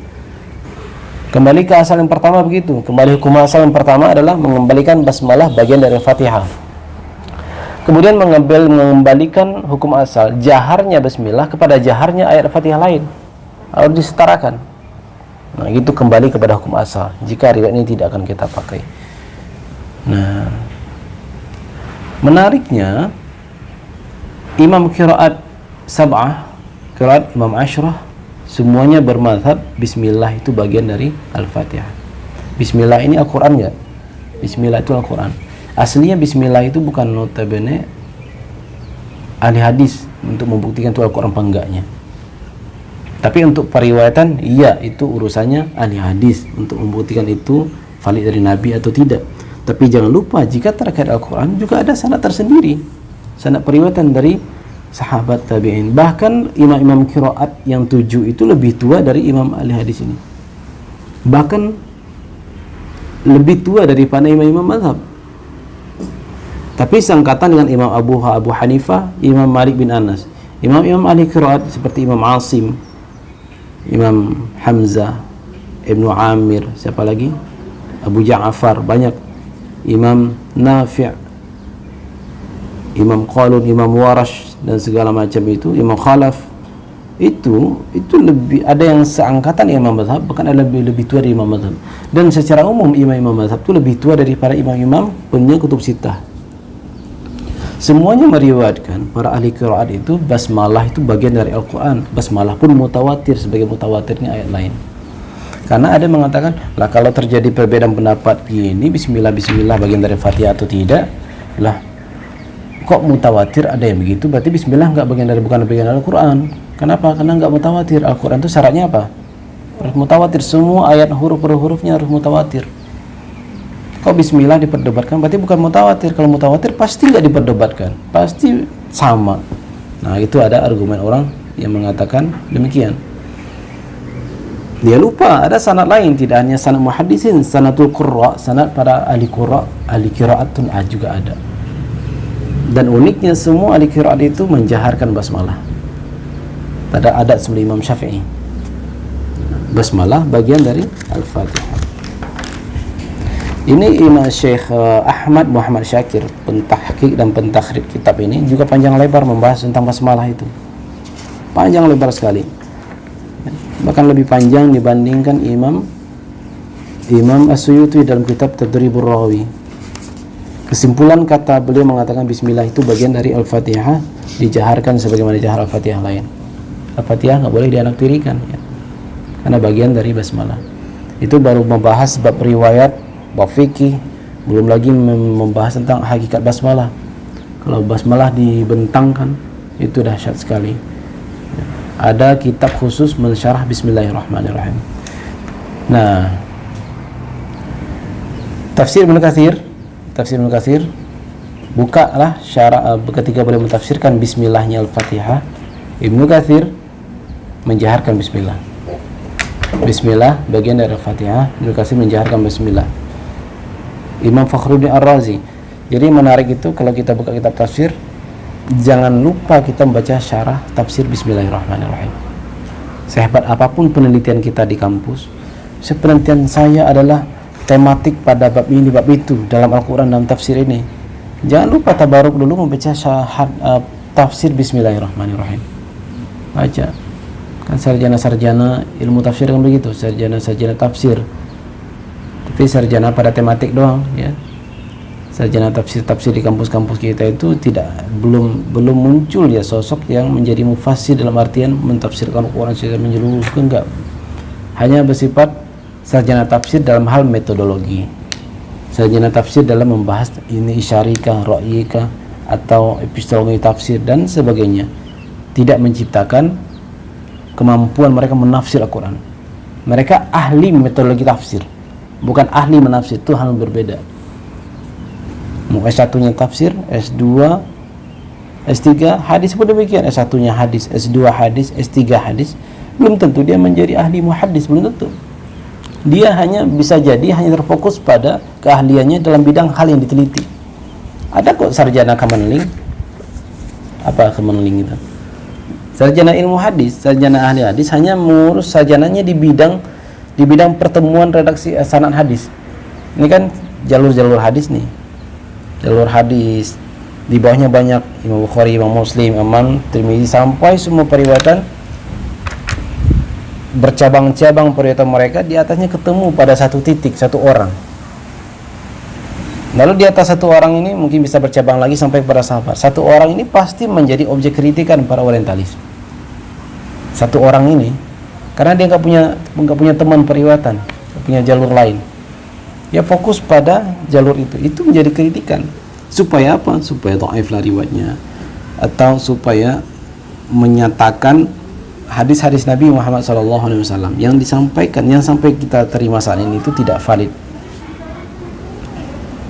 Kembali ke asal yang pertama begitu. Kembali hukum asal yang pertama adalah mengembalikan basmalah bagian dari Fatihah. Kemudian mengembalikan hukum asal jaharnya bismillah kepada jaharnya ayat Fatihah lain. Harus disetarakan. Nah, itu kembali kepada hukum asal. Jika riwayat ini tidak akan kita pakai. Nah, menariknya Imam Qiraat Sab'ah, Qiraat Imam Ashrah, semuanya bermadzhab bismillah itu bagian dari Al-Fatihah. Bismillah ini Al-Quran enggak? Bismillah itu Al-Quran. Aslinya bismillah itu bukan notabene ahli hadis untuk membuktikan itu Al-Quran apa enggaknya. Tapi untuk periwayatan, iya, itu urusannya ahli hadis untuk membuktikan itu valid dari Nabi atau tidak. Tapi jangan lupa, jika terkait Al-Quran juga ada sanad tersendiri, sanad periwayatan dari sahabat tabi'in. Bahkan imam-imam qiraat yang 7 itu lebih tua dari imam ahli hadis ini, bahkan lebih tua daripada imam-imam mazhab. Tapi sangkatan dengan Imam Abu Hanifah, Imam Malik bin Anas, imam-imam ahli qiraat seperti Imam Asim, Imam Hamzah, Ibnu Amir, siapa lagi? Abu Ja'far, banyak. Imam Nafi', Imam Qalun, Imam Warash dan segala macam itu, Imam Khalaf. Itu lebih, ada yang seangkatan imam mazhab, bahkan ada lebih tua dari imam mazhab. Dan secara umum imam mazhab itu lebih tua daripada imam-imam punya kutub sittah. Semuanya meriwayatkan, para ahli qiraat itu basmalah itu bagian dari Al-Quran. Basmalah pun mutawatir sebagai mutawatirnya ayat lain. Karena ada yang mengatakan, lah kalau terjadi perbedaan pendapat gini, bismillah bagian dari Fatihah atau tidak, lah kok mutawatir ada yang begitu, berarti bismillah bukan bagian dari Al-Quran. Kenapa? Karena nggak mutawatir. Al-Quran itu syaratnya apa? Harus mutawatir, semua ayat huruf per hurufnya harus mutawatir. Kok bismillah diperdebatkan, berarti bukan mutawatir. Kalau mutawatir pasti nggak diperdebatkan, pasti sama. Nah, itu ada argumen orang yang mengatakan demikian. Dia lupa ada sanad lain, tidak hanya sanad muhaddisin, sanadul qurra, sanad para ahli qurra, ahli qiraatun juga ada. Dan uniknya semua ahli qiraat itu menjaharkan basmalah. Pada adat sebelum Imam Syafi'i. Basmalah bagian dari Al-Fatihah. Ini Imam Syekh Ahmad Muhammad Syakir, pentahqiq dan pentakhrij kitab ini juga panjang lebar membahas tentang basmalah itu. Panjang lebar sekali. Bahkan lebih panjang dibandingkan Imam As-Suyuti dalam kitab Tadribur Rawi. Kesimpulan kata beliau mengatakan bismillah itu bagian dari Al-Fatihah, dijaharkan sebagaimana jahar Al-Fatihah lain. Al-Fatihah nggak boleh dianaktirikan ya, karena bagian dari basmalah. Itu baru membahas bab riwayat, bab fikih, belum lagi membahas tentang hakikat basmalah. Kalau basmalah dibentangkan itu dahsyat sekali. Ada kitab khusus mensyarah Bismillahirrahmanirrahim. Nah, Tafsir Ibnu Katsir, bukalah syarah ketika beliau mentafsirkan Bismillahnya Al-Fatihah. Ibnu Katsir menjaharkan Bismillah. Bismillah bagian dari Al-Fatihah. Ibnu Katsir menjaharkan Bismillah. Imam Fakhruddin Ar-Razi. Jadi menarik itu kalau kita buka kitab tafsir, jangan lupa kita membaca syarah tafsir Bismillahirrahmanirrahim. Sehebat apapun penelitian kita di kampus, penelitian saya adalah tematik pada bab ini, bab itu dalam Al-Quran dan tafsir ini. Jangan lupa tabaruk dulu membaca tafsir Bismillahirrahmanirrahim. Baca. Kan sarjana-sarjana ilmu tafsir kan begitu, sarjana-sarjana tafsir. Tapi sarjana pada tematik doang ya. Sarjana tafsir di kampus-kampus kita itu belum muncul ya sosok yang menjadi mufassir dalam artian mentafsirkan Al-Quran secara menyeluruh, enggak. Hanya bersifat sarjana tafsir dalam hal metodologi, sarjana tafsir dalam membahas ini isyarikah, ra'yikah, atau epistemologi tafsir dan sebagainya. Tidak menciptakan kemampuan mereka menafsir Al-Quran. Mereka ahli metodologi tafsir, bukan ahli menafsir, itu hal berbeda. S1-nya tafsir, S2, S3 hadis pun demikian. S1-nya hadis, S2 hadis, S3 hadis. Belum tentu dia menjadi ahli muhaddis, belum tentu. Dia hanya bisa jadi hanya terfokus pada keahliannya dalam bidang hal yang diteliti. Ada kok sarjana Kemenling. Apa Kemenling itu? Sarjana ilmu hadis, sarjana ahli hadis hanya mengurus sarjananya di bidang pertemuan redaksi sanad hadis. Ini kan jalur-jalur hadis nih. Jalur hadis di bawahnya banyak Imam Bukhari, Imam Muslim, Imam Tirmizi, sampai semua periwayatan bercabang-cabang periwayatan mereka, di atasnya ketemu pada satu titik, satu orang. Lalu di atas satu orang ini mungkin bisa bercabang lagi sampai kepada sahabat. Satu orang ini pasti menjadi objek kritikan para orientalis. Satu orang ini, karena dia nggak punya teman periwayatan, nggak punya jalur lain. Ya fokus pada jalur itu menjadi kritikan. Supaya apa? Supaya dhaif lah riwayatnya, atau supaya menyatakan hadis-hadis Nabi Muhammad SAW yang disampaikan, yang sampai kita terima saat ini itu tidak valid.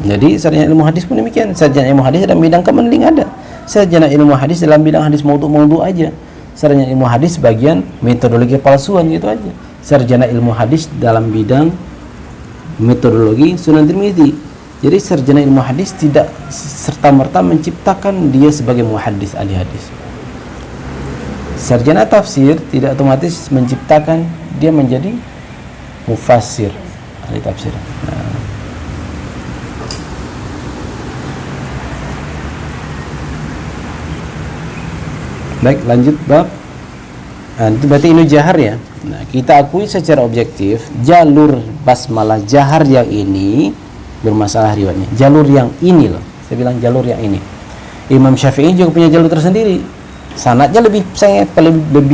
Jadi sarjana ilmu hadis pun demikian. Sarjana ilmu hadis dalam bidang Kemenling ada, sarjana ilmu hadis dalam bidang hadis maudhu aja, sarjana ilmu hadis bagian metodologi palsuan gitu aja, sarjana ilmu hadis dalam bidang metodologi Sunan Tirmizi. Jadi sarjana ilmu hadis tidak serta-merta menciptakan dia sebagai muhaddis, ahli hadis. Sarjana tafsir tidak otomatis menciptakan dia menjadi mufassir, ahli tafsir. Nah. Baik, lanjut bab. Nah, itu berarti ini jahar ya. Nah, kita akui secara objektif jalur basmalah jahar yang ini bermasalah riwayatnya. Jalur yang ini loh, saya bilang jalur yang ini. Imam Syafi'i juga punya jalur tersendiri. Sanadnya lebih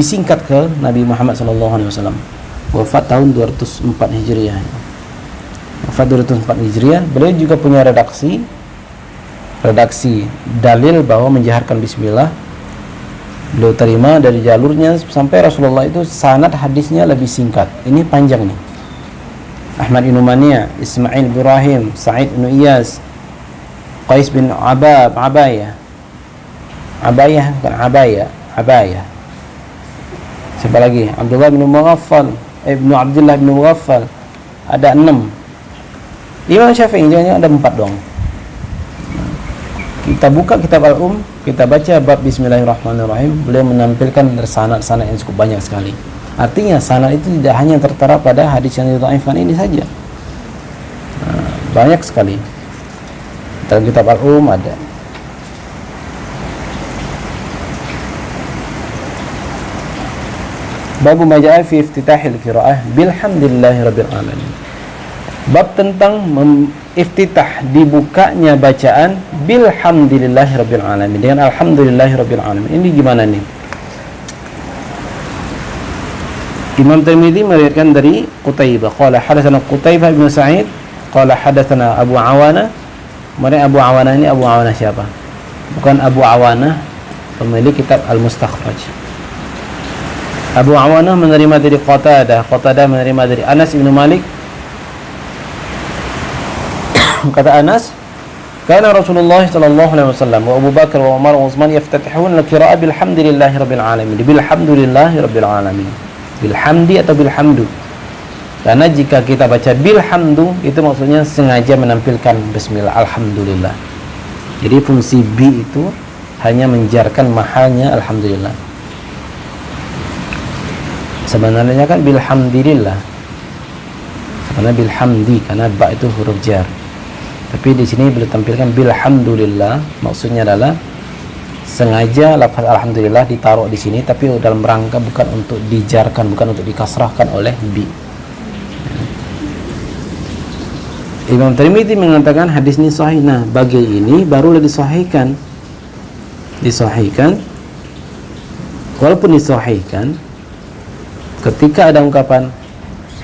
singkat ke Nabi Muhammad SAW. Wafat tahun 204 Hijriah. Wafat 204 Hijriah. Beliau juga punya redaksi redaksi dalil bahwa menjaharkan bismillah beliau terima dari jalurnya sampai Rasulullah itu sanad hadisnya lebih singkat. Ini panjang nih. Ahmad bin Mania, Ismail bin Ibrahim, Sa'id bin Iyas, Qais bin Abayah, siapa lagi? Abdullah bin Mughaffal, Ibnu Abdullah bin Mughaffal. Ada 6. Imam Syafi'i jangan ada 4 dong. Kita buka kitab kita baca bab Bismillahirrahmanirrahim, beliau menampilkan sanad-sanad yang cukup banyak sekali. Artinya sanad itu tidak hanya tertera pada hadis yang dhaifan ini saja. Banyak sekali. Dalam kitab ada. Bab ma jaa fi iftitahil qiraah bilhamdillahirabbil alamin. Bab tentang iftitah, dibukanya bacaan bilhamdillahirabbil alamin, dengan alhamdulillahirabbil alamin. Ini gimana nih? Imam Tirmidzi meriwayatkan dari Qutaibah, qala hadatsana Qutaibah bin Sa'id, qala hadatsana Abu Awana. Mereka Abu Awana ini, Abu Awana siapa? Bukan Abu Awana pemilik kitab Al-Mustakhraj. Abu Awana menerima dari Qatadah menerima dari Anas bin Malik. Kata Anas, kana Rasulullah sallallahu alaihi wasallam wa Abu Bakar wa Umar wa Utsman yaftatihun al-qira'ah bilhamdillahirabbil alamin. Bilhamdulillahirabbil alamin. Bilhamdi atau bilhamdu. Karena jika kita baca bilhamdu itu maksudnya sengaja menampilkan bismillah, alhamdulillah. Jadi fungsi bi itu hanya menjarkan mahalnya alhamdulillah. Sebenarnya kan bilhamdillah. Karena bilhamdi, karena ba itu huruf jar. Tapi di sini beliau tampilkan bilhamdulillah, maksudnya adalah sengaja lafaz alhamdulillah ditaruh di sini, tapi dalam rangka bukan untuk dijarkan, bukan untuk dikasrahkan oleh bi. Imam Tirmidzi mengatakan hadis ini sahih. Nah, bagi ini barulah disahihkan. Walaupun disahihkan, ketika ada ungkapan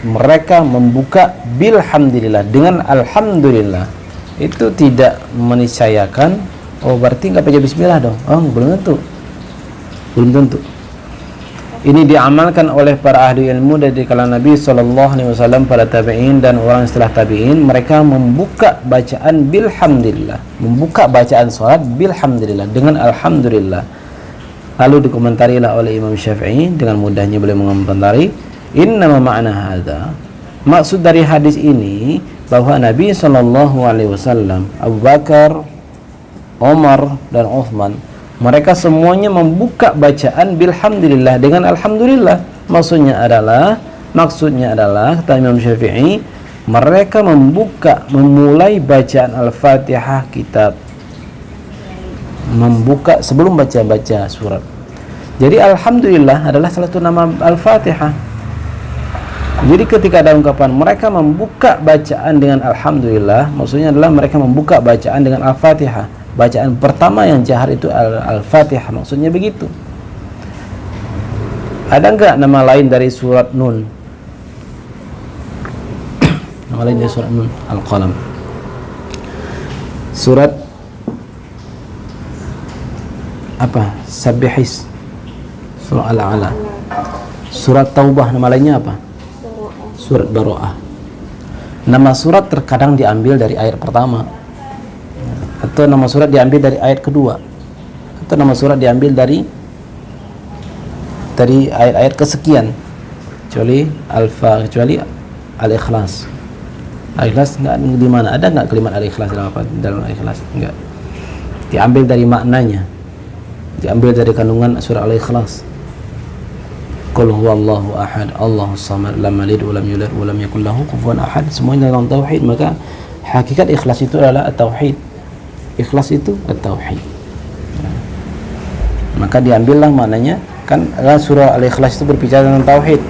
mereka membuka bilhamdulillah dengan alhamdulillah, itu tidak meniscayakan oh berarti nggak baca bismillah dong. Oh, belum tentu. Ini diamalkan oleh para ahli ilmu dari kalangan Nabi SAW, para tabi'in dan orang setelah tabi'in. Mereka membuka bacaan bilhamdulillah, membuka bacaan salat bilhamdulillah dengan alhamdulillah. Lalu dikomentarilah oleh Imam Syafi'i, dengan mudahnya beliau mengomentari, innama ma'na hadza, maksud dari hadis ini bahwa Nabi SAW, Abu Bakar, Umar dan Utsman, mereka semuanya membuka bacaan bilhamdulillah dengan alhamdulillah. Maksudnya adalah kata Imam Syafi'i, mereka memulai bacaan Al-Fatihah kitab, membuka sebelum baca surat. Jadi alhamdulillah adalah salah satu nama Al-Fatihah. Jadi ketika ada ungkapan mereka membuka bacaan dengan alhamdulillah, maksudnya adalah mereka membuka bacaan dengan Al-Fatihah. Bacaan pertama yang jahar itu Al-Fatihah, maksudnya begitu. Ada enggak nama lain dari surat Nun? Nama lain dari surat Nun, Al-Qalam. Surat apa? Sabbihis. Surah Al-A'la. Surat Taubah nama lainnya apa? Surat Baro'ah. Nama surat terkadang diambil dari ayat pertama, atau nama surat diambil dari ayat kedua, atau nama surat diambil dari ayat-ayat kesekian, kecuali Al-Ikhlas. Al-Ikhlas enggak di mana? Ada enggak kalimat Al-Ikhlas dalam Al-Ikhlas? Enggak. Diambil dari maknanya. Diambil dari kandungan surah Al-Ikhlas. Qul huwallahu ahad, Allahus samad, lam yalid wa lam yulad wa lam yakul lahu kufuwan ahad. Semuanya dalam tauhid. Maka hakikat ikhlas itu adalah at-tauhid. Ikhlas itu at-tauhid. Maka diambillah maknanya, kan surah Al-Ikhlas itu berbicara tentang tauhid.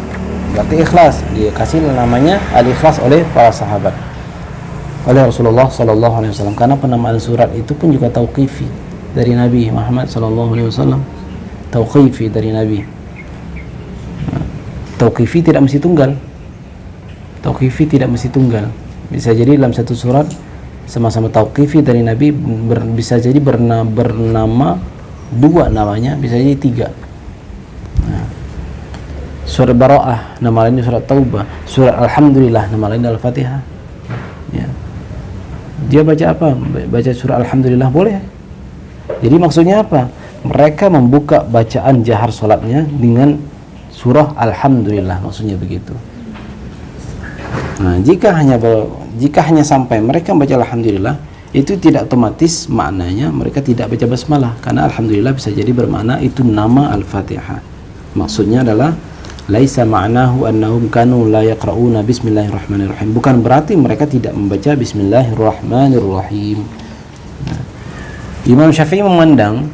Berarti ikhlas, dikasih namanya Al-Ikhlas oleh para sahabat, oleh Rasulullah sallallahu alaihi wasallam. Karena penamaan surat itu pun juga tauqifi dari Nabi Muhammad sallallahu alaihi wasallam. Tauqifi dari Nabi. Tauqifi tidak mesti tunggal. Bisa jadi dalam satu surat sama-sama tauqifi dari Nabi, bisa jadi bernama dua namanya, bisa jadi tiga. Nah, surat Bara'ah nama lainnya surat Taubah, surat Alhamdulillah nama lainnya Al-Fatihah. Ya. Dia baca apa? Baca surah Alhamdulillah boleh. Jadi maksudnya apa? Mereka membuka bacaan jahar sholatnya dengan surah Alhamdulillah, maksudnya begitu. Nah, jika hanya sampai mereka baca Alhamdulillah, itu tidak otomatis maknanya mereka tidak baca basmalah, karena Alhamdulillah bisa jadi bermakna itu nama Al-Fatihah. Maksudnya adalah laisa ma'nahu annahum kanu la yaqra'una bismillahirrahmanirrahim, bukan berarti mereka tidak membaca bismillahirrahmanirrahim. Nah, Imam Syafi'i memandang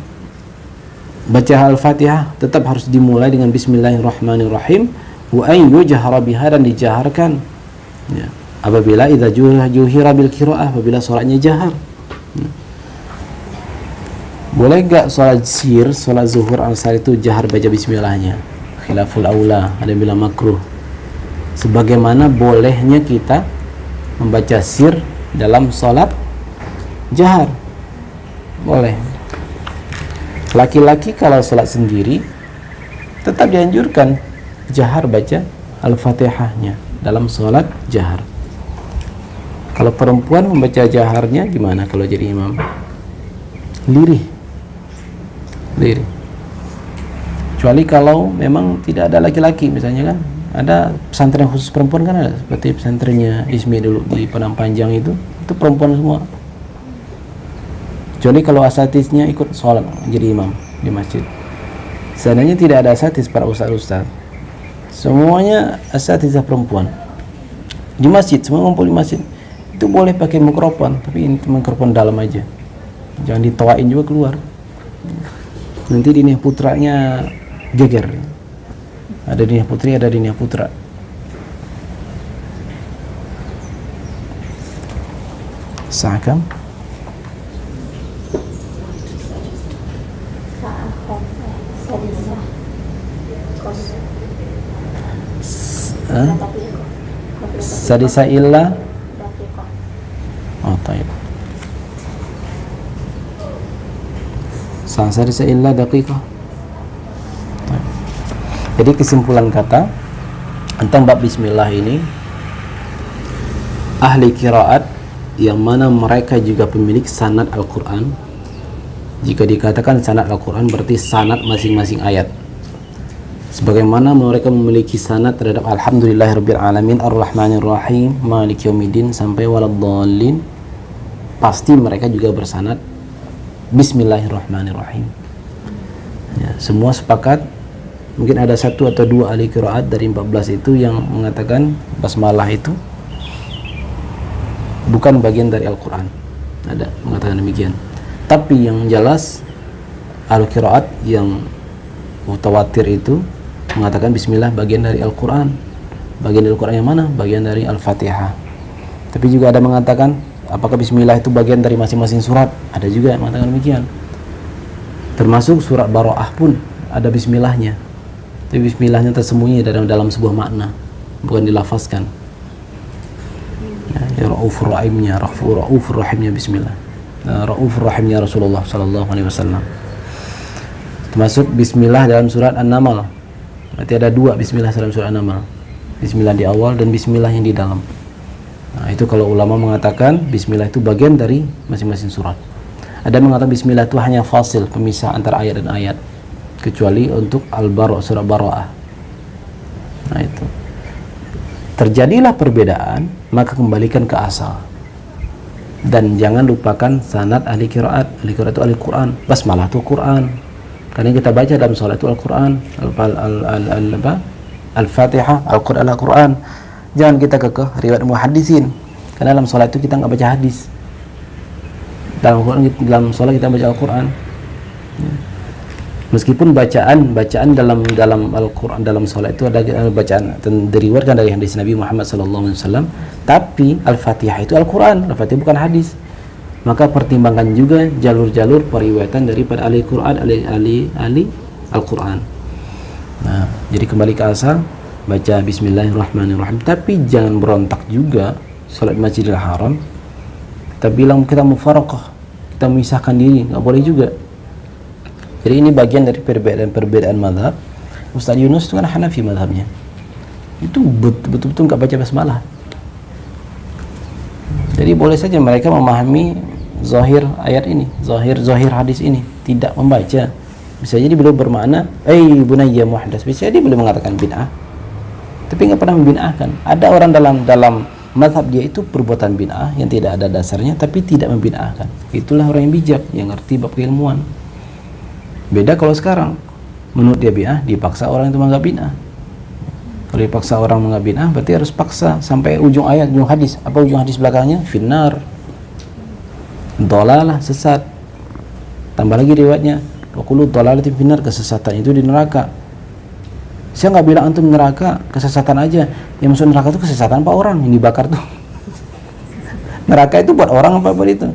baca Al-Fatihah tetap harus dimulai dengan bismillahirrahmanirrahim, wa an yujhara biha, dan dijaharkan. Ya. Apabila idza juhira bil qiraah, apabila salatnya jahar. Boleh enggak salat sir, salat zuhur, asar itu jahar baca bismillahnya? Khilaful aula, ada yang bilang makruh. Sebagaimana bolehnya kita membaca sir dalam salat jahar. Boleh. Laki-laki kalau salat sendiri tetap dianjurkan jahar baca Al-Fatihahnya dalam salat jahar. Kalau perempuan membaca jaharnya gimana kalau jadi imam? Lirih. Kecuali kalau memang tidak ada laki-laki, misalnya kan ada pesantren khusus perempuan, kan ada seperti pesantrennya Ismi dulu di Padang Panjang, itu perempuan semua. Kecuali kalau asatidnya ikut sholat jadi imam di masjid. Seandainya tidak ada asatid, para ustaz-ustaz, semuanya asatidzah perempuan di masjid, semua ngumpul di masjid, itu boleh pakai mikrofon, tapi ini mikrofon dalam aja, jangan ditawain juga keluar, nanti Diniyah putranya geger. Ada Diniyah putri, ada Diniyah putra. Sahkam sadisa illa. Oh, taib. Sadisa illa daqiqah. Jadi kesimpulan kata tentang bab bismillah ini, ahli qiraat yang mana mereka juga pemilik sanad Al-Quran. Jika dikatakan sanad Al-Quran berarti sanad masing-masing ayat. Sebagaimana mereka memiliki sanad terhadap Alhamdulillahirabbil alamin Ar-Rahmanir-Rahim Maliki Yaumiddin sampai Waladdallin, pasti mereka juga bersanad Bismillahirrahmanirrahim. Ya, semua sepakat. Mungkin ada satu atau dua ahli qiraat dari 14 itu yang mengatakan basmalah itu bukan bagian dari Al-Quran. Ada mengatakan demikian. Tapi yang jelas ahli qiraat yang mutawatir itu mengatakan bismillah bagian dari Al-Quran. Bagian dari Al-Quran yang mana? Bagian dari Al-Fatihah. Tapi juga ada mengatakan apakah bismillah itu bagian dari masing-masing surat? Ada juga yang mengatakan demikian. Termasuk surat Bara'ah pun ada bismillahnya. Tapi bismillahnya tersembunyi dalam sebuah makna, bukan dilafazkan. Ya, Raufur Rahimnya, Raufur Rahimnya bismillah. Raufur Rahimnya Rasulullah sallallahu alaihi wasallam. Termasuk bismillah dalam surat An-Naml. Berarti ada dua bismillah dalam surat An-Naml. Bismillah di awal dan bismillah yang di dalam. Nah, itu kalau ulama mengatakan bismillah itu bagian dari masing-masing surat. Ada yang mengatakan bismillah itu hanya fasil, pemisah antara ayat dan ayat, kecuali untuk Al-Bara', surah Bara'ah. Nah, itu terjadilah perbedaan, maka kembalikan ke asal dan jangan lupakan sanad ahli qiraat. Ahli qiraat itu ahli Quran. Basmalah itu Quran, karena kita baca dalam salat itu Al-Quran, Al-Fatihah, Al-Quran, Al-Quran. Jangan kita kekeh riwayat muhaddisin, karena dalam salat itu kita nggak baca hadis. Dalam salat kita baca Al-Quran. Meskipun bacaan dalam Al-Quran, dalam salat itu ada bacaan diriwayatkan dari hadis Nabi Muhammad SAW, tapi Al-Fatihah itu Al-Quran, Al-Fatihah bukan hadis. Maka pertimbangkan juga jalur-jalur periwayatan daripada ahli Quran, ahli Al-Quran. Nah, jadi kembali ke asal, baca Bismillahirrahmanirrahim, tapi jangan berontak juga salat Masjidil Haram kita bilang kita mufaraqah, kita memisahkan diri, nggak boleh juga. Jadi ini bagian dari perbedaan mazhab. Ustaz Yunus itu kan Hanafi mazhabnya, itu betul-betul nggak baca basmalah. Jadi boleh saja mereka memahami zahir ayat ini, zahir hadis ini, tidak membaca. Bisa jadi beliau bermakna, bunayya muhdas. Bisa jadi beliau mengatakan bid'ah, tapi nggak pernah membid'ahkan. Ada orang dalam mazhab dia itu perbuatan bid'ah yang tidak ada dasarnya, tapi tidak membid'ahkan. Itulah orang yang bijak, yang ngerti bab keilmuan. Beda kalau sekarang, menurut dia bid'ah, dipaksa orang itu menganggap bid'ah. Kalau dipaksa orang menganggap bid'ah, berarti harus paksa sampai ujung ayat, ujung hadis. Apa ujung hadis belakangnya? Finnar, dolalah, sesat. Tambah lagi riwayatnya, wa kullu dolalatin finnar, kesesatan itu di neraka. Saya nggak bilang antum neraka kesesatan aja. Yang masuk neraka itu kesesatan apa orang yang dibakar tuh? Neraka itu buat orang apa buat itu?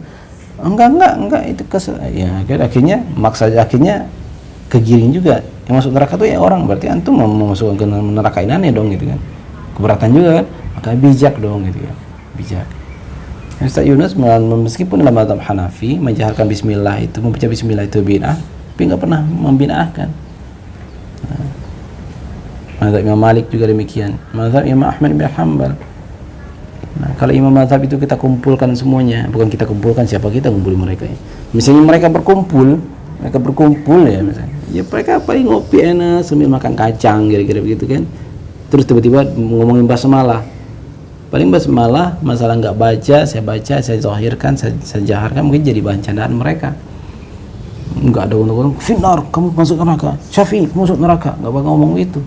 Enggak itu ya akhirnya akhirnya kegiring juga. Yang masuk neraka itu ya orang, berarti antum mau masuk ke neraka ini aneh dong gitu kan. Keberatan juga kan? Maka bijak dong gitu kan. Bijak. Ustaz Yunus meskipun dalam mazhab Hanafi menjaharkan bismillah itu, membaca bismillah itu bid'ah, tapi nggak pernah membid'ahkan. Mazhab Imam Malik juga demikian. Mazhab Imam Ahmad bin Hanbal. Nah, kalau imam mazhab itu kita kumpulkan semuanya, bukan kita kumpulkan, siapa kita kumpuli mereka ya. Misalnya mereka berkumpul ya misalnya. Ya mereka paling ngopi enak sambil makan kacang kira-kira begitu kan. Terus tiba-tiba ngomongin basmalah. Paling basmalah, masalah nggak baca, saya zahirkan, saya jaharkan, mungkin jadi bahan candaan mereka. Nggak ada ngomong finar, kamu masuk neraka. Syafi'i masuk neraka, nggak bakal ngomong itu.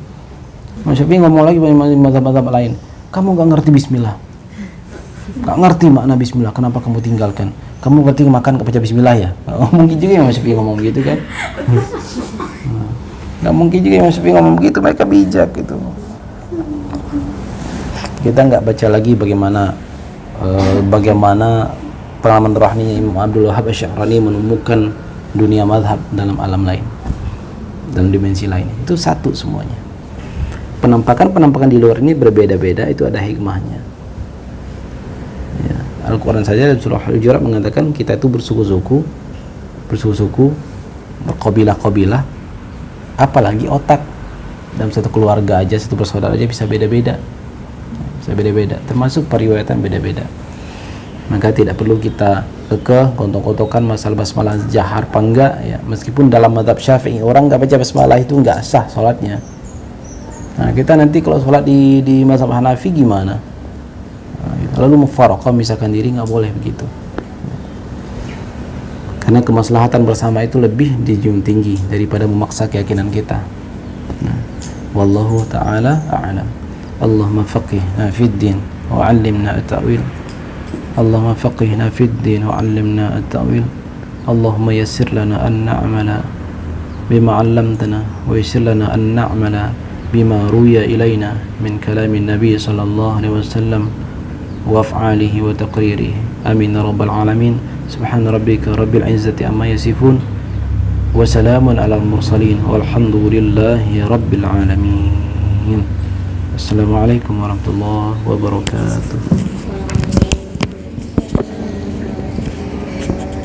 Mas Syafi'i ngomong lagi banyak mazhab-mazhab lain. Kamu nggak ngerti bismillah. Nggak ngerti makna bismillah, kenapa kamu tinggalkan? Kamu berarti makan baca bismillah ya? Mungkin juga yang Mas Syafi'i ngomong begitu kan? Nggak mungkin juga yang Mas Syafi'i ngomong begitu, mereka bijak gitu. Kita nggak baca lagi bagaimana pengalaman rohaninya Imam Abdul Wahhab Asy-Sya'rani menemukan dunia mazhab dalam alam lain, dalam dimensi lain. Itu satu semuanya. Penampakan di luar ini berbeda-beda, itu ada hikmahnya. Ya, Al-Quran saja dalam surah Al-Hujurat mengatakan kita itu bersuku-suku, berkabilah-kabilah, apalagi otak. Dalam satu keluarga aja, satu bersaudara aja bisa beda-beda, termasuk periwayatan beda-beda. Maka tidak perlu kita gontok-gontokan masalah basmalah jahar apa enggak ya. Meskipun dalam mazhab Syafi'i orang nggak baca basmalah itu nggak sah sholatnya. Nah, kita nanti kalau sholat di mazhab Hanafi gimana? Nah, gitu. Lalu mufaraqah, memisahkan diri, nggak boleh begitu. Karena kemaslahatan bersama itu lebih dijunjung tinggi daripada memaksa keyakinan kita. Nah, wallahu ta'ala a'lam. Allahumma faqihna fid din wa 'allimna at-ta'wil. Allahumma faqihna fid din wa 'allimna at-ta'wil. Allahumma yassir lana an na'mala bima 'allamtana wa yassir lana an na'mala bima ruya ilaina min kalamin nabi sallallahu alaihi wasallam wa af'alihi wa taqririhi. Amin ya rabbal alamin. Subhana rabbika rabbil izzati amma yasifun wa salamun alal mursalin walhamdulillahi rabbil alamin. Assalamualaikum warahmatullahi wabarakatuh.